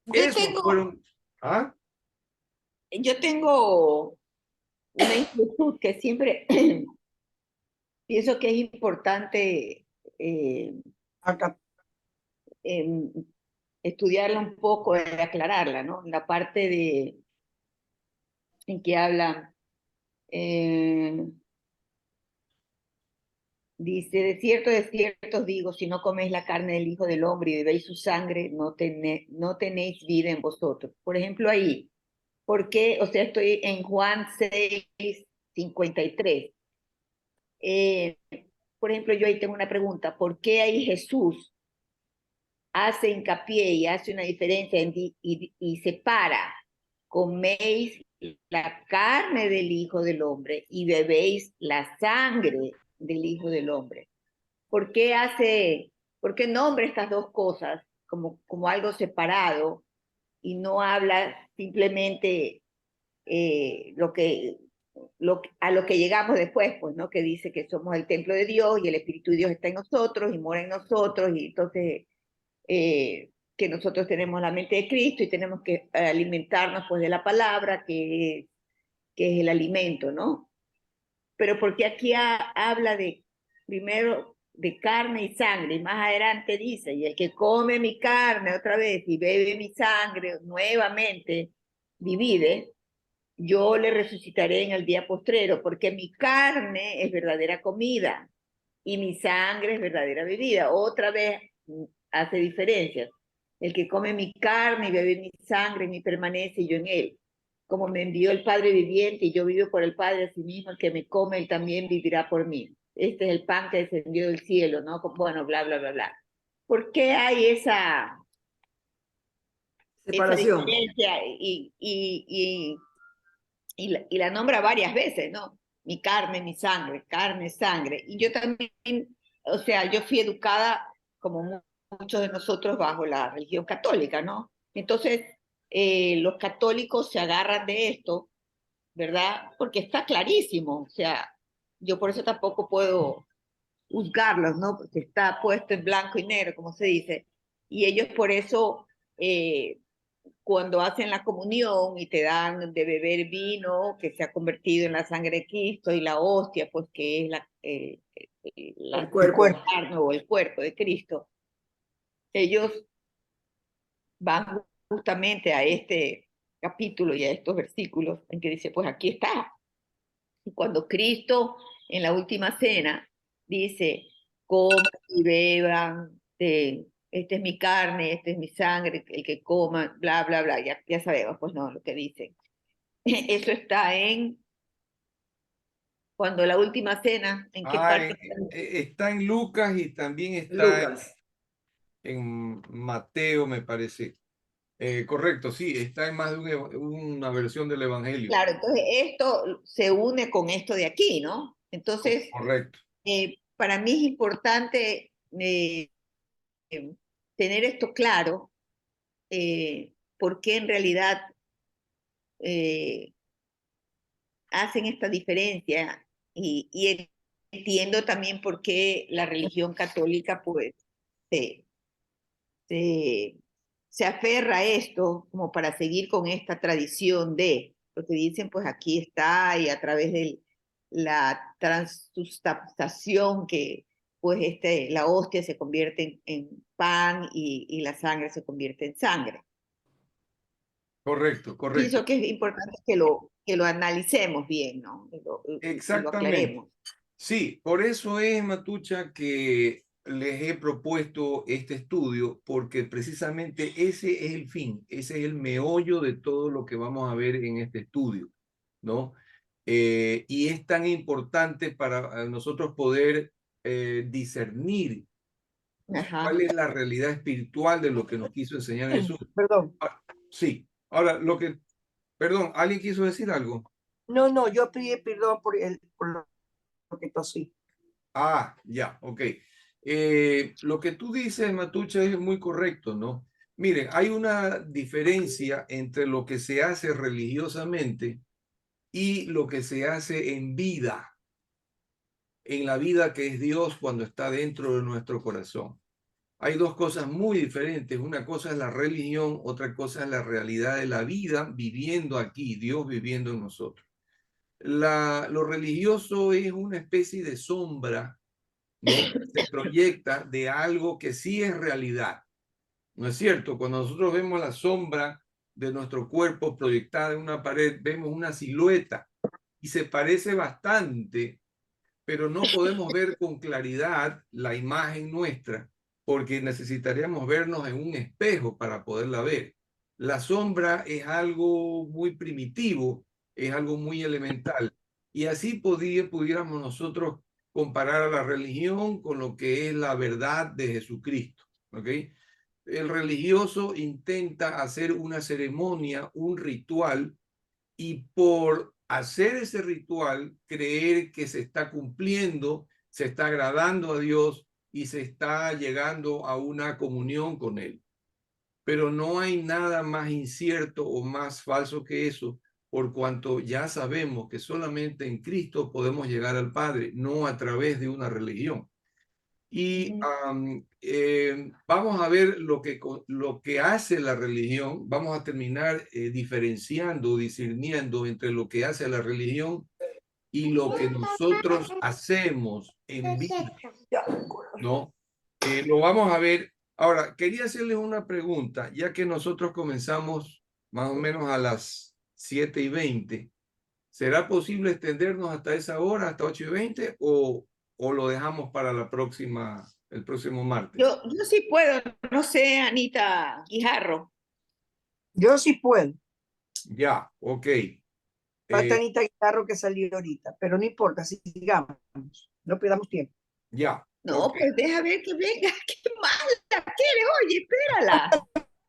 S3: Yo
S1: esos
S3: tengo,
S1: fueron... ¿Ah?
S3: yo tengo una inquietud que siempre pienso que es importante
S4: Acá,
S3: em, estudiarla un poco y aclararla, ¿no? La parte en que habla, eh, dice, de cierto os digo, si no coméis la carne del Hijo del Hombre y bebéis su sangre, no tenéis vida en vosotros. Por ejemplo, ahí, ¿por qué? O sea, estoy en Juan 6:53. Eh, por ejemplo, yo ahí tengo una pregunta. ¿Por qué ahí Jesús hace hincapié y hace una diferencia y separa? Coméis la carne del Hijo del Hombre y bebéis la sangre del Hijo del Hombre. ¿Por qué nombra estas dos cosas como algo separado y no habla simplemente a lo que llegamos después, pues, ¿no? Que dice que somos el templo de Dios y el Espíritu de Dios está en nosotros y mora en nosotros y entonces que nosotros tenemos la mente de Cristo y tenemos que alimentarnos pues de la palabra que es el alimento, ¿no? Pero porque aquí habla de, primero, de carne y sangre, y más adelante dice, y el que come mi carne otra vez y bebe mi sangre nuevamente, divide, yo le resucitaré en el día postrero, porque mi carne es verdadera comida y mi sangre es verdadera bebida. Otra vez hace diferencias. El que come mi carne y bebe mi sangre, en mí permanece y yo en él. Como me envió el Padre viviente y yo vivo por el Padre, así mismo el que me come, él también vivirá por mí. Este es el pan que descendió del cielo, ¿no? Bueno, bla, bla, bla, bla. ¿Por qué hay esa
S2: Separación.
S3: diferencia y la nombra varias veces, ¿no? Mi carne, sangre. Y yo también, o sea, yo fui educada como muchos de nosotros bajo la religión católica, ¿no? Entonces, los católicos se agarran de esto, ¿verdad? Porque está clarísimo, o sea, yo por eso tampoco puedo juzgarlos, ¿no? Porque está puesto en blanco y negro, como se dice, y ellos por eso cuando hacen la comunión y te dan de beber vino que se ha convertido en la sangre de Cristo y la hostia, pues que es
S2: El cuerpo.
S3: la carne o el cuerpo de Cristo, ellos van justamente a este capítulo y a estos versículos en que dice, pues aquí está. Y cuando Cristo en la última cena dice, coman y beban, esta es mi carne, esta es mi sangre, el que coma, bla, bla, bla, ya sabemos, pues no, lo que dicen. Eso está en, cuando la última cena, ¿en qué parte?
S1: Está en Lucas y también está
S2: Lucas.
S1: en Mateo, me parece. Correcto, sí, está en más de una versión del Evangelio.
S3: Claro, entonces esto se une con esto de aquí, ¿no? Entonces,
S1: Correcto.
S3: para mí es importante tener esto claro, porque en realidad hacen esta diferencia y entiendo también por qué la religión católica pues se, se, se aferra a esto como para seguir con esta tradición porque dicen pues aquí está y a través de la transustanciación que pues la hostia se convierte en pan y la sangre se convierte en sangre.
S1: Correcto, correcto.
S3: Pienso que es importante que lo analicemos bien, ¿no? Y lo
S1: Exactamente.
S3: aclaremos.
S1: Sí, por eso es, Matucha, que les he propuesto este estudio, porque precisamente ese es el fin, ese es el meollo de todo lo que vamos a ver en este estudio, ¿no? Y es tan importante para nosotros poder discernir
S3: Ajá.
S1: cuál es la realidad espiritual de lo que nos quiso enseñar Jesús.
S4: Perdón.
S1: Sí, ahora perdón, ¿alguien quiso decir algo?
S4: No, yo pedí perdón por lo que tosí.
S1: Ah, ya, ok. Lo que tú dices, Matucha, es muy correcto, ¿no? Miren, hay una diferencia entre lo que se hace religiosamente y lo que se hace en la vida que es Dios cuando está dentro de nuestro corazón. Hay dos cosas muy diferentes. Una cosa es la religión, otra cosa es la realidad de la vida viviendo aquí, Dios viviendo en nosotros. Lo religioso es una especie de sombra, ¿no? Se proyecta de algo que sí es realidad. ¿No es cierto? Cuando nosotros vemos la sombra de nuestro cuerpo proyectada en una pared, vemos una silueta y se parece bastante, pero no podemos ver con claridad la imagen nuestra porque necesitaríamos vernos en un espejo para poderla ver. La sombra es algo muy primitivo, es algo muy elemental. Y así pudiéramos nosotros comparar a la religión con lo que es la verdad de Jesucristo. ¿Ok? El religioso intenta hacer una ceremonia, un ritual, y por hacer ese ritual, creer que se está cumpliendo, se está agradando a Dios y se está llegando a una comunión con Él. Pero no hay nada más incierto o más falso que eso, por cuanto ya sabemos que solamente en Cristo podemos llegar al Padre, no a través de una religión. Y vamos a ver lo que hace la religión. Vamos a terminar diferenciando, discerniendo entre lo que hace la religión y lo que nosotros hacemos en vida, ¿no? Lo vamos a ver. Ahora, quería hacerles una pregunta, ya que nosotros comenzamos más o menos a las 7:20. ¿Será posible extendernos hasta esa hora, hasta 8:20, o lo dejamos para el próximo martes?
S3: Yo sí puedo, no sé, Anita Guijarro.
S4: Yo sí puedo.
S1: Ya, ok.
S4: Falta Anita Guijarro que salió ahorita, pero no importa, sigamos. No perdamos tiempo.
S1: Ya.
S3: No,
S1: Okay.
S3: pues deja ver que venga. Qué mala que eres, oye, espérala.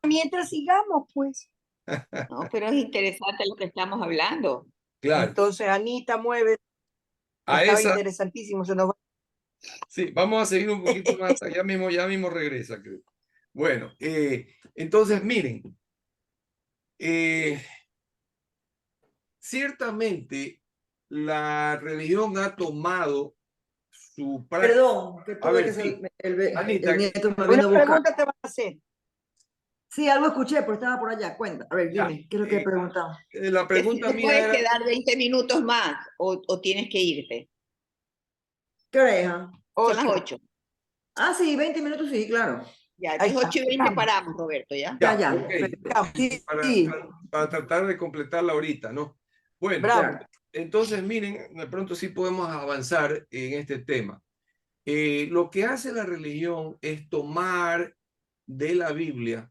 S4: Mientras sigamos, pues.
S3: No, pero es interesante lo que estamos hablando.
S1: Claro.
S4: Entonces, Anita mueve.
S1: A
S4: Estaba
S1: esa,
S4: interesantísimo. Se nos va.
S1: sí, vamos a seguir un poquito más. Ya mismo regresa, creo. Bueno, entonces miren, ciertamente la religión ha tomado su práctica.
S2: Perdón, que
S1: A
S2: tuve
S1: ver,
S2: que
S1: sí.
S2: el
S1: Anita,
S2: nieto me
S4: Una
S2: vino a buscar.
S4: pregunta te va a hacer.
S2: Sí, algo escuché, pero estaba por allá. Cuenta. A ver,
S1: Ya,
S2: dime, ¿qué es lo que preguntaba?
S1: la
S3: Que si
S1: pregunta
S3: te
S1: mía
S3: puedes
S1: era,
S3: quedar 20 minutos más o tienes que irte.
S2: ¿Qué hora es, ah?
S3: Son las
S4: 8.
S3: 8.
S2: Ah, sí, 20 minutos, sí, claro.
S3: Ya,
S4: Ahí
S3: entonces
S4: está.
S3: 8:20 paramos, Roberto, ¿ya?
S2: Ya,
S1: ya,
S2: ya.
S1: ok,
S4: Arrancamos. Sí,
S1: para,
S4: sí,
S1: para tratar de completarla ahorita, ¿no? Bueno,
S4: bravo.
S2: Claro.
S1: entonces miren, de pronto sí podemos avanzar en este tema. Lo que hace la religión es tomar de la Biblia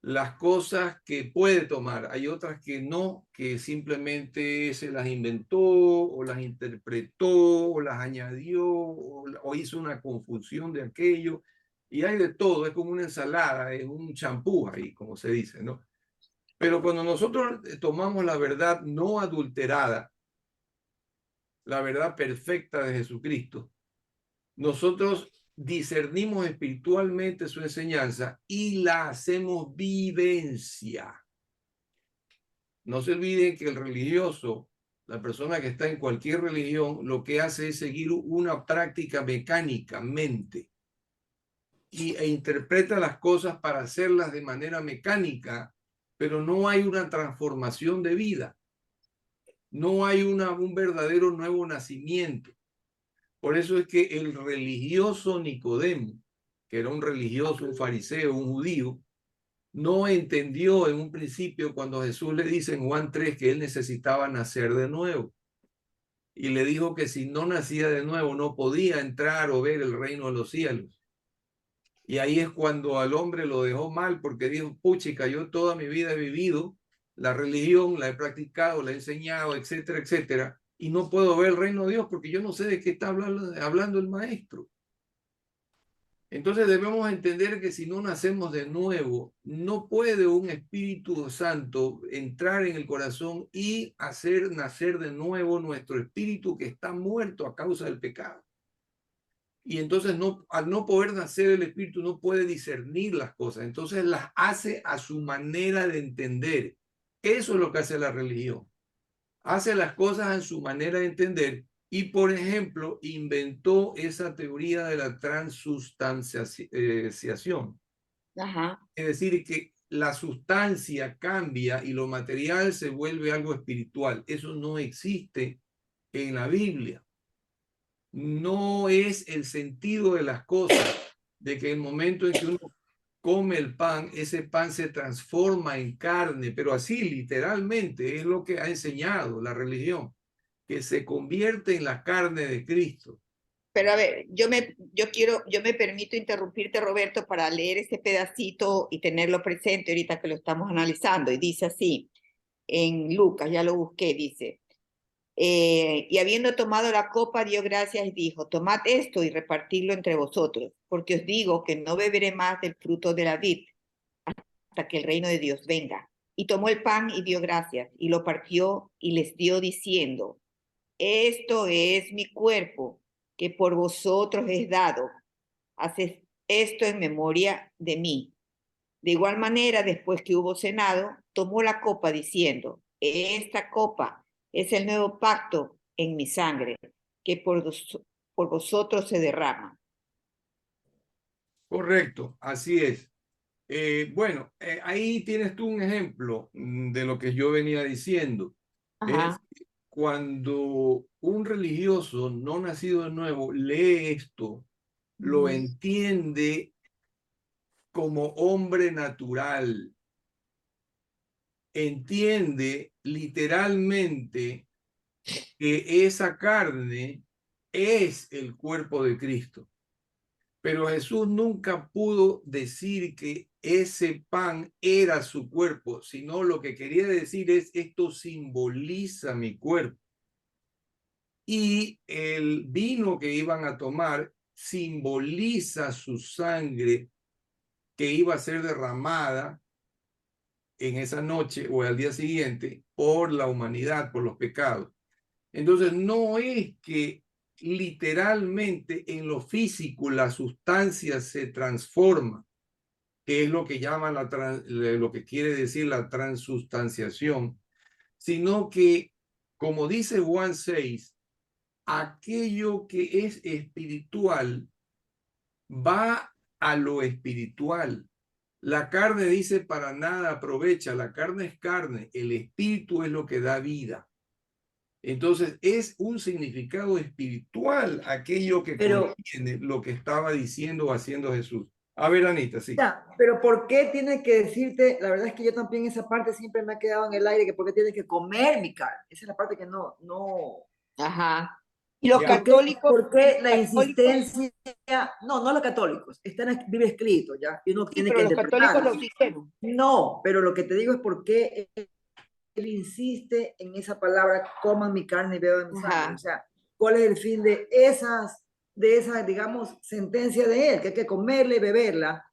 S1: las cosas que puede tomar. Hay otras que no, que simplemente se las inventó o las interpretó o las añadió o hizo una confusión de aquello. Y hay de todo, es como una ensalada, es un champú ahí, como se dice, ¿no? Pero cuando nosotros tomamos la verdad no adulterada, la verdad perfecta de Jesucristo, nosotros discernimos espiritualmente su enseñanza y la hacemos vivencia. No se olviden que el religioso, la persona que está en cualquier religión, lo que hace es seguir una práctica mecánicamente e interpreta las cosas para hacerlas de manera mecánica, pero no hay una transformación de vida, no hay un verdadero nuevo nacimiento. Por eso es que el religioso Nicodemo, que era un religioso, un fariseo, un judío, no entendió en un principio cuando Jesús le dice en Juan 3 que él necesitaba nacer de nuevo. Y le dijo que si no nacía de nuevo no podía entrar o ver el reino de los cielos. Y ahí es cuando al hombre lo dejó mal porque dijo, puchica, yo toda mi vida he vivido la religión, la he practicado, la he enseñado, etcétera, etcétera, y no puedo ver el reino de Dios porque yo no sé de qué está hablando el maestro. Entonces debemos entender que si no nacemos de nuevo, no puede un Espíritu Santo entrar en el corazón y hacer nacer de nuevo nuestro espíritu que está muerto a causa del pecado. Y entonces no, al no poder nacer el espíritu no puede discernir las cosas, entonces las hace a su manera de entender. Eso es lo que hace la religión. Hace las cosas en su manera de entender y, por ejemplo, inventó esa teoría de la transustanciación.
S3: Ajá.
S1: Es decir, que la sustancia cambia y lo material se vuelve algo espiritual. Eso no existe en la Biblia. No es el sentido de las cosas, de que el momento en que uno come el pan, ese pan se transforma en carne, pero así literalmente es lo que ha enseñado la religión, que se convierte en la carne de Cristo.
S3: Pero a ver, yo me permito interrumpirte, Roberto, para leer ese pedacito y tenerlo presente ahorita que lo estamos analizando. Y dice así, en Lucas, ya lo busqué, dice, y habiendo tomado la copa, dio gracias y dijo, tomad esto y repartidlo entre vosotros, porque os digo que no beberé más del fruto de la vid hasta que el reino de Dios venga. Y tomó el pan y dio gracias, y lo partió y les dio diciendo, esto es mi cuerpo, que por vosotros es dado. Haced esto en memoria de mí. De igual manera, después que hubo cenado, tomó la copa diciendo, esta copa es el nuevo pacto en mi sangre, que por vosotros se derrama.
S1: Correcto, así es. Bueno, ahí tienes tú un ejemplo de lo que yo venía diciendo. Es
S3: Ajá.
S1: cuando un religioso no nacido de nuevo lee esto, lo
S3: Ujú.
S1: entiende como hombre natural, entiende literalmente que esa carne es el cuerpo de Cristo. Pero Jesús nunca pudo decir que ese pan era su cuerpo, sino lo que quería decir es, esto simboliza mi cuerpo. Y el vino que iban a tomar simboliza su sangre que iba a ser derramada en esa noche o al día siguiente por la humanidad, por los pecados. Entonces, no es que literalmente en lo físico la sustancia se transforma, que es lo que llaman lo que quiere decir la transustanciación, sino que, como dice Juan 6, aquello que es espiritual va a lo espiritual La carne dice para nada aprovecha, la carne es carne, el espíritu es lo que da vida. Entonces es un significado espiritual aquello que
S2: Pero,
S1: contiene lo que estaba diciendo o haciendo Jesús. A ver, Anita, sí.
S2: ya, pero ¿por qué tiene que decirte? La verdad es que yo también esa parte siempre me ha quedado en el aire, que ¿por qué tiene que comer mi carne? Esa es la parte que no.
S3: Ajá.
S4: Y los
S1: Ya.
S4: católicos,
S2: ¿Por qué la
S4: católicos,
S2: insistencia? No los católicos, vive escrito ya, y uno
S4: sí,
S2: tiene
S4: pero
S2: que
S4: los católicos
S2: interpretarlo.
S4: lo dijeron.
S2: No, pero lo que te digo es por qué él insiste en esa palabra, coman mi carne y beban mi sangre.
S3: Ajá.
S2: O sea, ¿cuál es el fin de esa, digamos, sentencia de él? Que hay que comerla y beberla.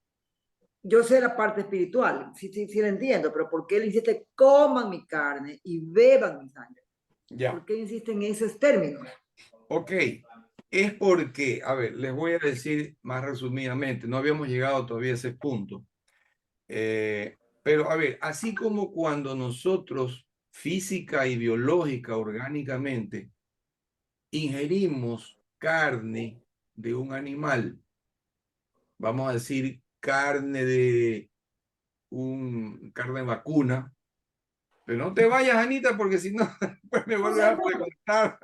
S2: Yo sé la parte espiritual, sí la entiendo, pero ¿por qué él insiste, coman mi carne y beban mi sangre?
S1: Ya.
S2: ¿Por qué insiste en esos términos?
S1: Ok. Es porque, a ver, les voy a decir más resumidamente, no habíamos llegado todavía a ese punto. Pero a ver, así como cuando nosotros física y biológica, orgánicamente, ingerimos carne de un animal, vamos a decir carne de carne vacuna, pero no te vayas, Anita, porque si no, pues me vuelves a preguntar.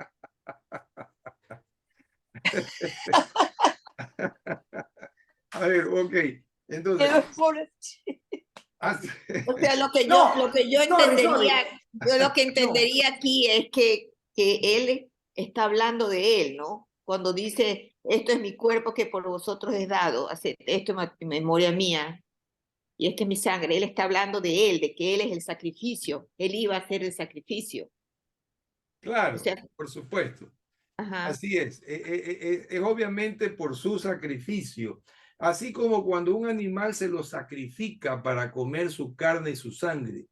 S1: A ver, ok. Entonces,
S4: Pero pobre-
S3: O sea,
S2: No,
S3: lo que yo
S2: sorry.
S3: yo lo que
S2: No,
S3: entendería aquí es que él está hablando de él, ¿no? Cuando dice, esto es mi cuerpo que por vosotros es dado, esto es memoria mía, y esta es mi sangre. Él está hablando de él, de que él es el sacrificio, él iba a hacer el sacrificio. O
S1: claro,
S3: sea,
S1: por supuesto.
S3: ajá,
S1: Así es obviamente por su sacrificio, así como cuando un animal se lo sacrifica para comer su carne y su sangre.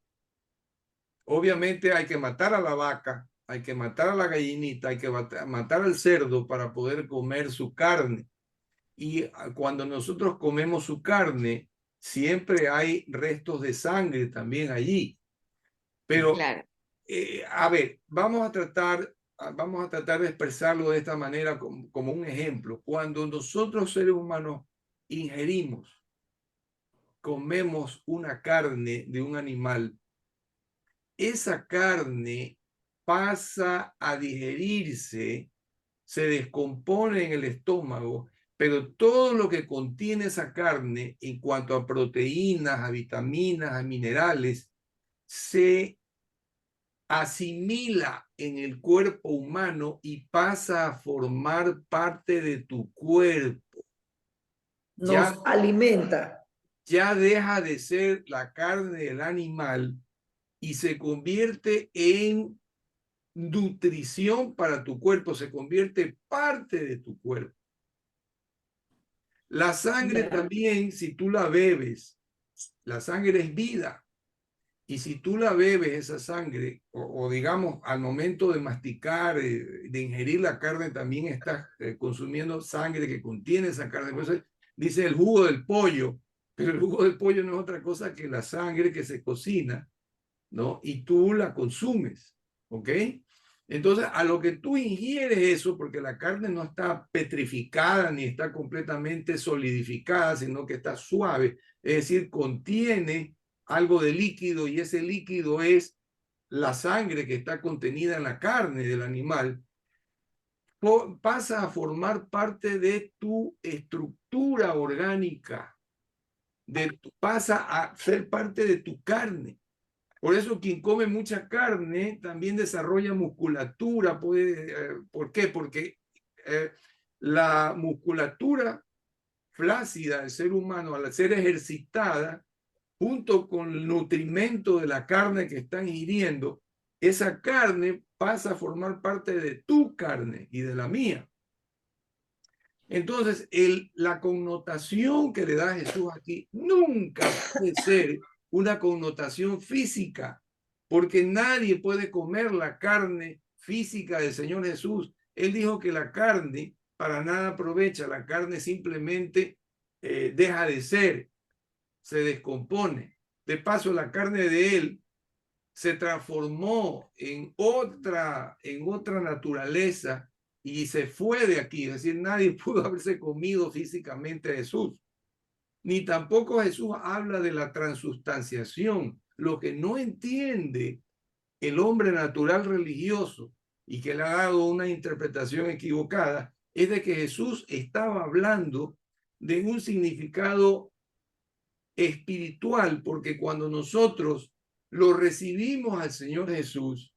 S1: Obviamente hay que matar a la vaca, hay que matar a la gallinita, hay que matar al cerdo para poder comer su carne. Y cuando nosotros comemos su carne, siempre hay restos de sangre también allí. Pero,
S3: claro,
S1: a ver, vamos a tratar de expresarlo de esta manera como un ejemplo. Cuando nosotros seres humanos ingerimos, comemos una carne de un animal, esa carne pasa a digerirse, se descompone en el estómago, pero todo lo que contiene esa carne en cuanto a proteínas, a vitaminas, a minerales, se asimila en el cuerpo humano y pasa a formar parte de tu cuerpo.
S2: nos alimenta.
S1: Ya deja de ser la carne del animal y se convierte en nutrición para tu cuerpo, se convierte parte de tu cuerpo. La sangre también, si tú la bebes, la sangre es vida. Y si tú la bebes, esa sangre, o digamos, al momento de masticar, de ingerir la carne, también estás consumiendo sangre que contiene esa carne. Por eso dice el jugo del pollo, pero el jugo del pollo no es otra cosa que la sangre que se cocina, ¿no? Y tú la consumes, ¿ok? Entonces, a lo que tú ingieres eso, porque la carne no está petrificada ni está completamente solidificada, sino que está suave, es decir, contiene algo de líquido y ese líquido es la sangre que está contenida en la carne del animal, pasa a formar parte de tu estructura orgánica, pasa a ser parte de tu carne. Por eso quien come mucha carne también desarrolla musculatura. ¿Por qué? Porque la musculatura flácida del ser humano, al ser ejercitada, junto con el nutrimento de la carne que están ingiriendo, esa carne pasa a formar parte de tu carne y de la mía. Entonces, la connotación que le da Jesús aquí nunca puede ser una connotación física, porque nadie puede comer la carne física del Señor Jesús. Él dijo que la carne para nada aprovecha, la carne simplemente deja de ser, se descompone. De paso, la carne de él se transformó en otra naturaleza y se fue de aquí. Es decir, nadie pudo haberse comido físicamente a Jesús. ni tampoco Jesús habla de la transustanciación. Lo que no entiende el hombre natural religioso y que le ha dado una interpretación equivocada es de que Jesús estaba hablando de un significado espiritual, porque cuando nosotros lo recibimos al Señor Jesús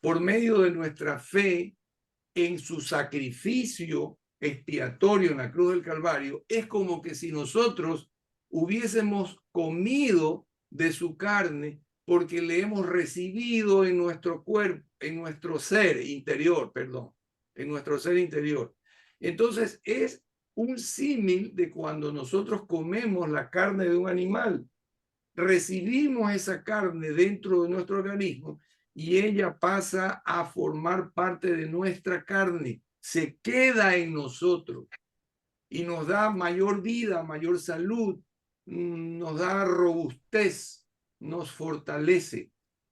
S1: por medio de nuestra fe en su sacrificio expiatorio en la cruz del Calvario, es como que si nosotros hubiésemos comido de su carne porque le hemos recibido en nuestro cuerpo, en nuestro ser interior, perdón, en nuestro ser interior. Entonces es un símil de cuando nosotros comemos la carne de un animal. Recibimos esa carne dentro de nuestro organismo y ella pasa a formar parte de nuestra carne, se queda en nosotros y nos da mayor vida, mayor salud, nos da robustez, nos fortalece.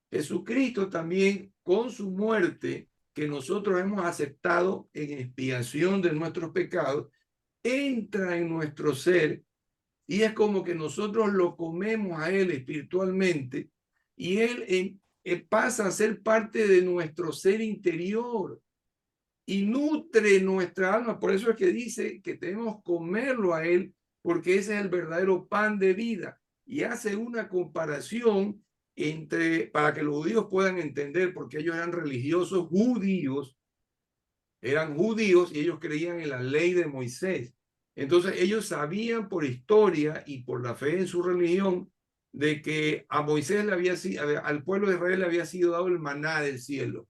S1: Jesucristo también, con su muerte, que nosotros hemos aceptado en expiación de nuestros pecados, entra en nuestro ser y es como que nosotros lo comemos a él espiritualmente y él pasa a ser parte de nuestro ser interior y nutre nuestra alma. Por eso es que dice que debemos comerlo a él, porque ese es el verdadero pan de vida. Y hace una comparación entre, para que los judíos puedan entender, porque ellos eran religiosos judíos, eran judíos y ellos creían en la ley de Moisés. Entonces ellos sabían por historia y por la fe en su religión de que a Moisés le había sido, al pueblo de Israel le había sido dado el maná del cielo.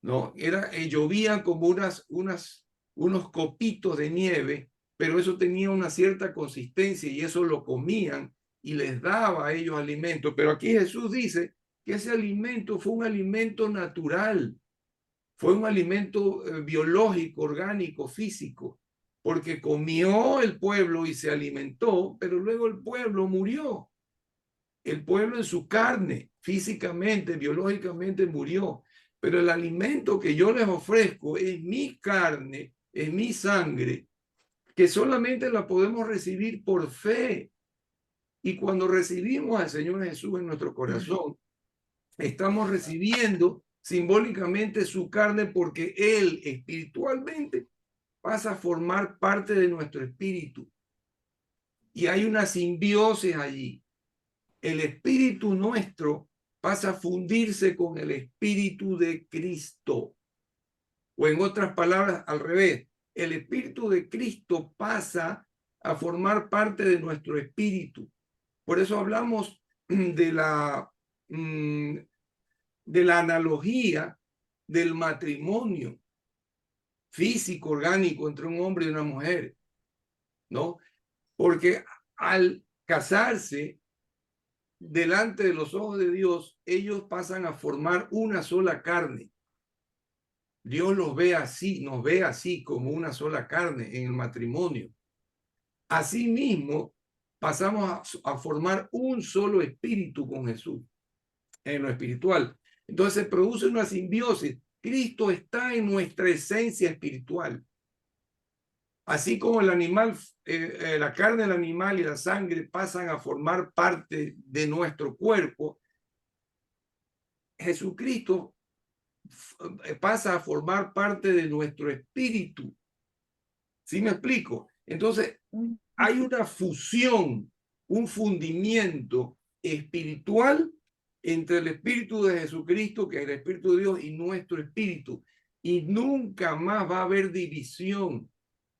S1: ¿No? Llovían como unos copitos de nieve, pero eso tenía una cierta consistencia y eso lo comían y les daba a ellos alimento. Pero aquí Jesús dice que ese alimento fue un alimento natural, fue un alimento biológico, orgánico, físico, porque comió el pueblo y se alimentó, pero luego el pueblo murió. El pueblo en su carne, físicamente, biológicamente murió. Pero el alimento que yo les ofrezco es mi carne, es mi sangre, que solamente la podemos recibir por fe. Y cuando recibimos al Señor Jesús en nuestro corazón, estamos recibiendo simbólicamente su carne porque Él espiritualmente pasa a formar parte de nuestro espíritu. Y hay una simbiosis allí. El espíritu nuestro pasa a fundirse con el espíritu de Cristo. O en otras palabras, al revés, el espíritu de Cristo pasa a formar parte de nuestro espíritu. Por eso hablamos de la analogía del matrimonio físico, orgánico entre un hombre y una mujer, ¿no? Porque al casarse, delante de los ojos de Dios, ellos pasan a formar una sola carne. Dios los ve así, nos ve así como una sola carne en el matrimonio. Asimismo, pasamos a formar un solo espíritu con Jesús en lo espiritual. Entonces se produce una simbiosis. Cristo está en nuestra esencia espiritual. Así como el animal, la carne del animal y la sangre pasan a formar parte de nuestro cuerpo, Jesucristo pasa a formar parte de nuestro espíritu. ¿Sí me explico? Entonces, hay una fusión, un fundimiento espiritual entre el espíritu de Jesucristo, que es el espíritu de Dios, y nuestro espíritu. Y nunca más va a haber división,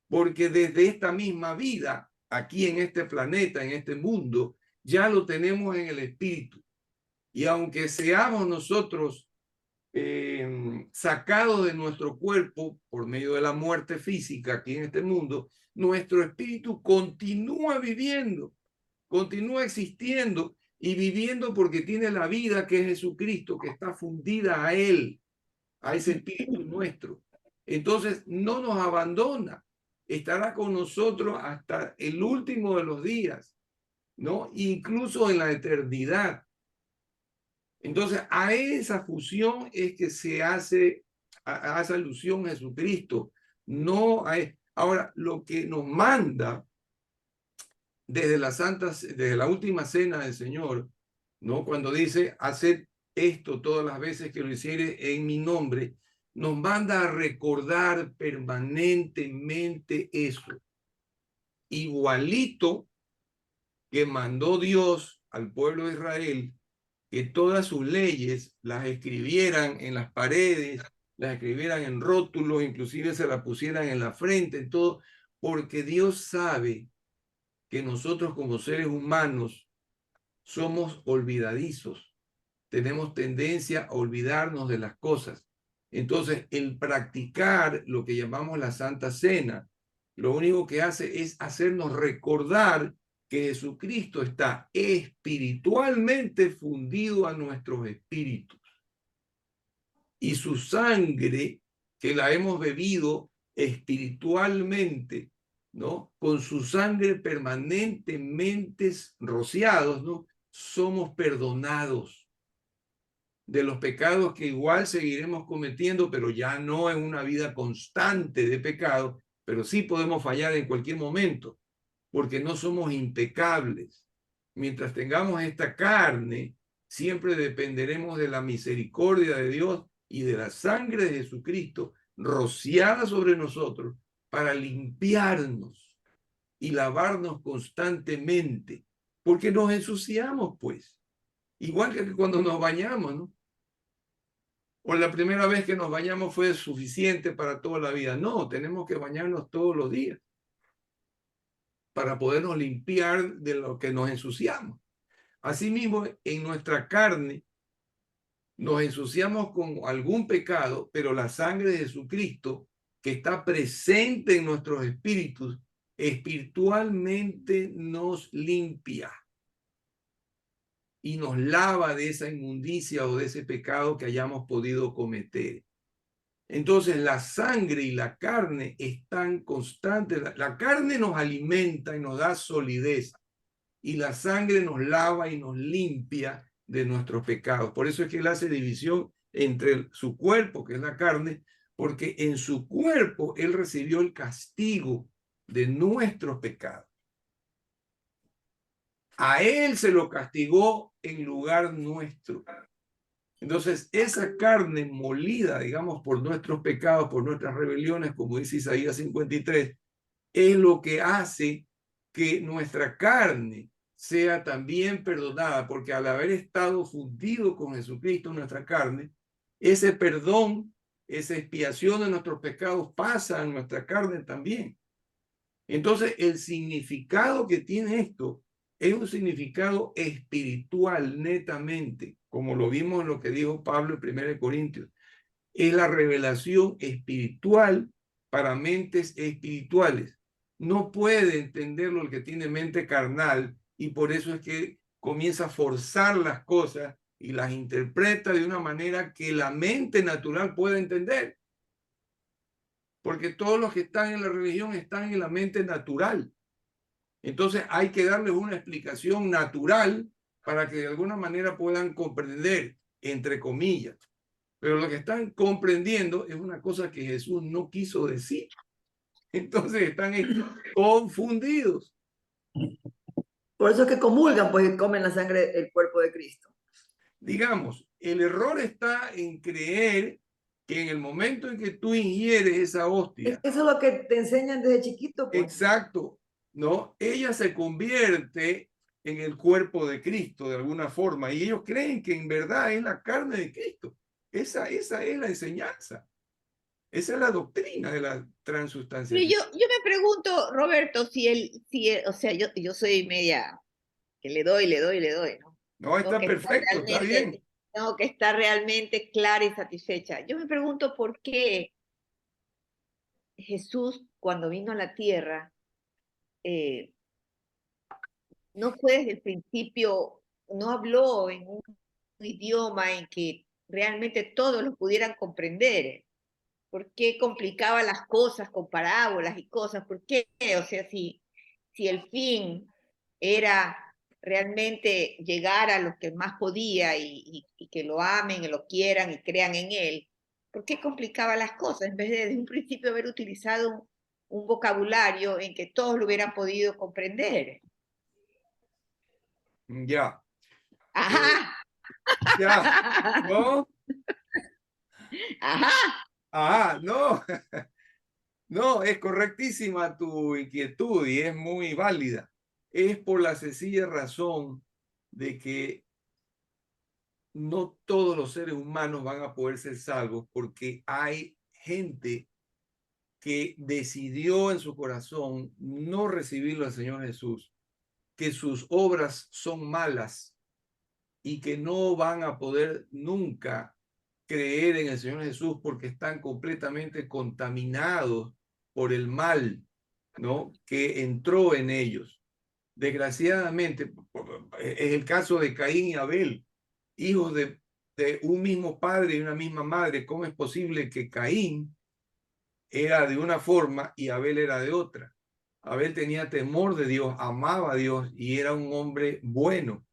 S1: porque desde esta misma vida, aquí en este planeta, en este mundo, ya lo tenemos en el espíritu. Y aunque seamos nosotros sacados de nuestro cuerpo por medio de la muerte física aquí en este mundo, nuestro espíritu continúa viviendo, continúa existiendo y viviendo porque tiene la vida que es Jesucristo, que está fundida a Él, a ese espíritu nuestro. Entonces no nos abandona, estará con nosotros hasta el último de los días, ¿no? Incluso en la eternidad. Entonces, a esa fusión es que se hace alusión a Jesucristo. No a, ahora, lo que nos manda desde desde la última cena del Señor, ¿no? Cuando dice, haced esto todas las veces que lo hiciere en mi nombre, nos manda a recordar permanentemente eso. Igualito que mandó Dios al pueblo de Israel que todas sus leyes las escribieran en las paredes, las escribieran en rótulos, inclusive se las pusieran en la frente, todo, porque Dios sabe que nosotros como seres humanos somos olvidadizos, tenemos tendencia a olvidarnos de las cosas. Entonces, el practicar lo que llamamos la Santa Cena, lo único que hace es hacernos recordar que Jesucristo está espiritualmente fundido a nuestros espíritus. Y su sangre, que la hemos bebido espiritualmente, ¿no? Con su sangre permanentemente rociados, ¿no? Somos perdonados de los pecados que igual seguiremos cometiendo, pero ya no en una vida constante de pecado, pero sí podemos fallar en cualquier momento, porque no somos impecables. Mientras tengamos esta carne, siempre dependeremos de la misericordia de Dios y de la sangre de Jesucristo rociada sobre nosotros para limpiarnos y lavarnos constantemente, porque nos ensuciamos, pues, igual que cuando nos bañamos, ¿no? O la primera vez que nos bañamos fue suficiente para toda la vida. No, tenemos que bañarnos todos los días para podernos limpiar de lo que nos ensuciamos. Asimismo, en nuestra carne nos ensuciamos con algún pecado, pero la sangre de Jesucristo, que está presente en nuestros espíritus, espiritualmente nos limpia y nos lava de esa inmundicia o de ese pecado que hayamos podido cometer. Entonces la sangre y la carne están constantes. La carne nos alimenta y nos da solidez y la sangre nos lava y nos limpia de nuestros pecados. Por eso es que él hace división entre su cuerpo, que es la carne, porque en su cuerpo él recibió el castigo de nuestros pecados. A él se lo castigó en lugar nuestro. Entonces, esa carne molida, digamos, por nuestros pecados, por nuestras rebeliones, como dice Isaías 53, es lo que hace que nuestra carne sea también perdonada, porque al haber estado fundido con Jesucristo, nuestra carne, ese perdón, esa expiación de nuestros pecados pasa a nuestra carne también. Entonces, el significado que tiene esto es un significado espiritual netamente, como lo vimos en lo que dijo Pablo en 1 Corintios. Es la revelación espiritual para mentes espirituales. No puede entenderlo el que tiene mente carnal y por eso es que comienza a forzar las cosas y las interpreta de una manera que la mente natural pueda entender. Porque todos los que están en la religión están en la mente natural. Entonces hay que darles una explicación natural para que de alguna manera puedan comprender, entre comillas. Pero lo que están comprendiendo es una cosa que Jesús no quiso decir. Entonces están confundidos.
S2: Por eso es que comulgan, pues comen la sangre, el cuerpo de Cristo.
S1: Digamos, el error está en creer que en el momento en que tú ingieres esa hostia.
S2: Eso es lo que te enseñan desde chiquito, pues.
S1: Exacto, ¿no? Ella se convierte en el cuerpo de Cristo de alguna forma y ellos creen que en verdad es la carne de Cristo. Esa es la enseñanza. Esa es la doctrina de la
S3: Pero
S1: transustanciación.
S3: yo me pregunto, Roberto, si él, o sea, yo soy media que le doy, ¿no?
S1: No, está
S3: Tengo que estar
S1: perfecto, está bien.
S3: Tengo que estar realmente clara y satisfecha. Yo me pregunto por qué Jesús, cuando vino a la tierra, no fue desde el principio, no habló en un idioma en que realmente todos lo pudieran comprender. ¿Por qué complicaba las cosas con parábolas y cosas? ¿Por qué? O sea, si el fin era realmente llegar a los que más podía y que lo amen, y lo quieran y crean en él, ¿por qué complicaba las cosas en vez de desde un principio haber utilizado un vocabulario en que todos lo hubieran podido comprender?
S1: Ya,
S3: Ajá.
S1: ya, ¿no?
S3: Ajá.
S1: No, no, es correctísima tu inquietud y es muy válida. Es por la sencilla razón de que no todos los seres humanos van a poder ser salvos porque hay gente que decidió en su corazón no recibirlo al Señor Jesús, que sus obras son malas y que no van a poder nunca creer en el Señor Jesús porque están completamente contaminados por el mal, ¿no? Que entró en ellos. Desgraciadamente, es el caso de Caín y Abel, hijos de un mismo padre y una misma madre. ¿Cómo es posible que Caín era de una forma y Abel era de otra? Abel tenía temor de Dios, amaba a Dios y era un hombre bueno,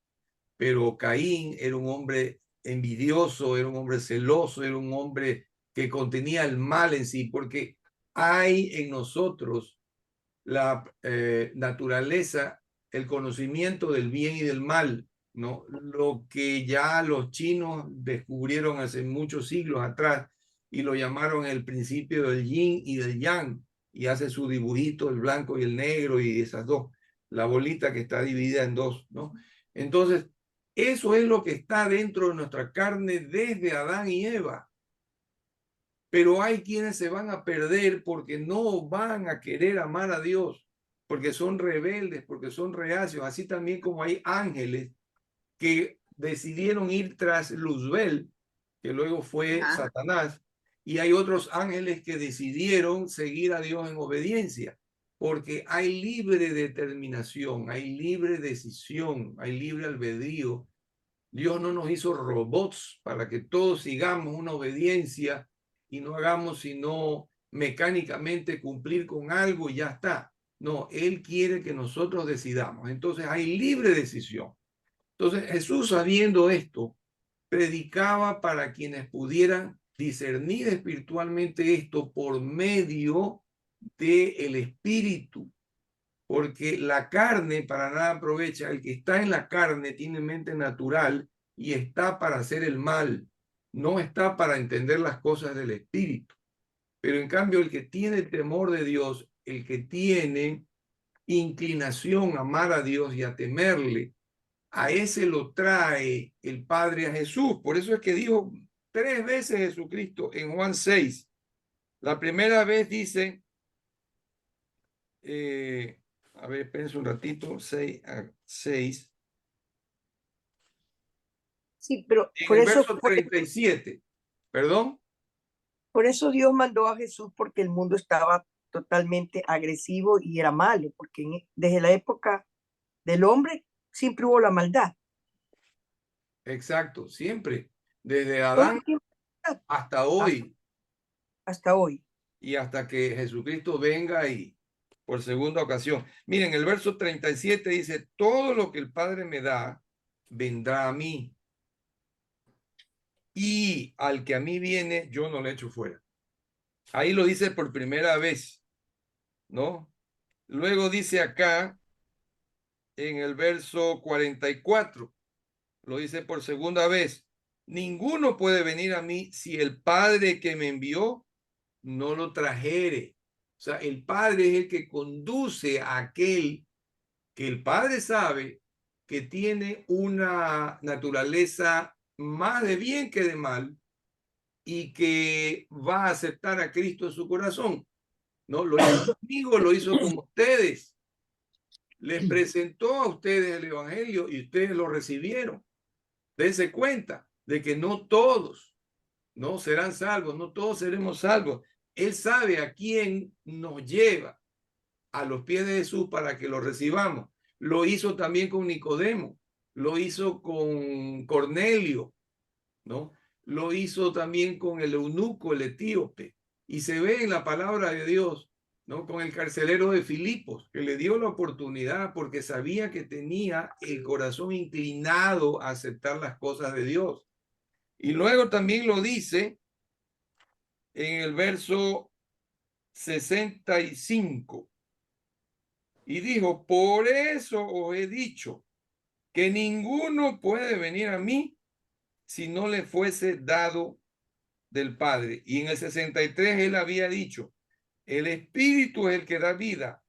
S1: pero Caín era un hombre envidioso, era un hombre celoso, era un hombre que contenía el mal en sí, porque hay en nosotros la naturaleza, el conocimiento del bien y del mal, ¿no? Lo que ya los chinos descubrieron hace muchos siglos atrás y lo llamaron el principio del yin y del yang, y hace su dibujito, el blanco y el negro, y esas dos, la bolita que está dividida en dos, ¿no? Entonces, eso es lo que está dentro de nuestra carne desde Adán y Eva. Pero hay quienes se van a perder porque no van a querer amar a Dios, porque son rebeldes, porque son reacios, así también como hay ángeles que decidieron ir tras Luzbel, que luego fue
S3: Ajá.
S1: Satanás, y hay otros ángeles que decidieron seguir a Dios en obediencia, porque hay libre determinación, hay libre decisión, hay libre albedrío. Dios no nos hizo robots para que todos sigamos una obediencia y no hagamos sino mecánicamente cumplir con algo y ya está. No, Él quiere que nosotros decidamos. Entonces hay libre decisión. Entonces Jesús, sabiendo esto, predicaba para quienes pudieran discernir espiritualmente esto por medio del Espíritu, porque la carne para nada aprovecha. El que está en la carne tiene mente natural y está para hacer el mal, no está para entender las cosas del Espíritu. Pero en cambio, el que tiene temor de Dios, el que tiene inclinación a amar a Dios y a temerle, a ese lo trae el Padre a Jesús. Por eso es que dijo 3 veces Jesucristo en Juan 6. La primera vez dice, a ver, espérense un ratito, 6.
S4: Sí, pero
S1: En el verso 37, perdón.
S4: por eso Dios mandó a Jesús, porque el mundo estaba totalmente agresivo y era malo, porque desde la época del hombre siempre hubo la maldad.
S1: Exacto, siempre, desde
S4: Todo
S1: Adán
S4: el tiempo,
S1: hasta
S4: hasta,
S1: hoy
S4: hasta hoy.
S1: y hasta que Jesucristo venga y por segunda ocasión. Miren, el verso 37 dice, todo lo que el Padre me da, vendrá a mí. Y al que a mí viene, yo no le echo fuera. Ahí lo dice por primera vez, ¿no? Luego dice acá, en el verso 44, lo dice por segunda vez, ninguno puede venir a mí si el Padre que me envió no lo trajere. O sea, el Padre es el que conduce a aquel que el Padre sabe que tiene una naturaleza más de bien que de mal y que va a aceptar a Cristo en su corazón. ¿No? Lo hizo conmigo, lo hizo con ustedes. Les presentó a ustedes el Evangelio y ustedes lo recibieron. Dense cuenta de que no todos no serán salvos, no todos seremos salvos. Él sabe a quién nos lleva a los pies de Jesús para que lo recibamos. Lo hizo también con Nicodemo, lo hizo con Cornelio, ¿no? Lo hizo también con el eunuco, el etíope. Y se ve en la palabra de Dios, ¿no? Con el carcelero de Filipos, que le dio la oportunidad porque sabía que tenía el corazón inclinado a aceptar las cosas de Dios. Y luego también lo dice en el verso 65. Y dijo, por eso os he dicho que ninguno puede venir a mí si no le fuese dado del Padre. Y en el 63 él había dicho, el Espíritu es el que da vida,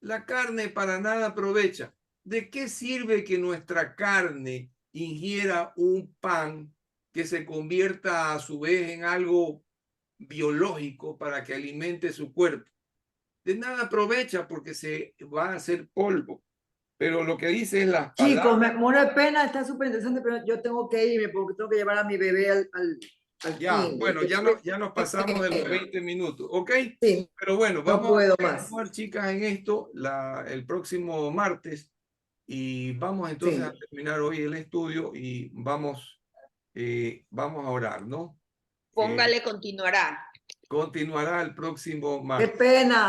S1: la carne para nada aprovecha. ¿De qué sirve que nuestra carne ingiera un pan que se convierta a su vez en algo biológico para que alimente su cuerpo? De nada aprovecha porque se va a hacer polvo. Pero lo que dice es las
S2: Chicos, me
S1: palabras.
S2: muero de pena, está súper interesante, pero yo tengo que irme porque tengo que llevar a mi bebé al
S1: Ya,
S2: kinder.
S1: bueno, ya nos pasamos de los 20 minutos, ¿ok?
S2: Sí,
S1: Pero bueno,
S2: no
S1: vamos
S2: puedo
S1: a
S2: más.
S1: continuar, chicas, en esto el próximo martes y vamos entonces
S2: Sí.
S1: a terminar hoy el estudio y vamos a orar, ¿no?
S3: Póngale continuará.
S1: Continuará el próximo
S2: Qué
S1: martes.
S2: pena.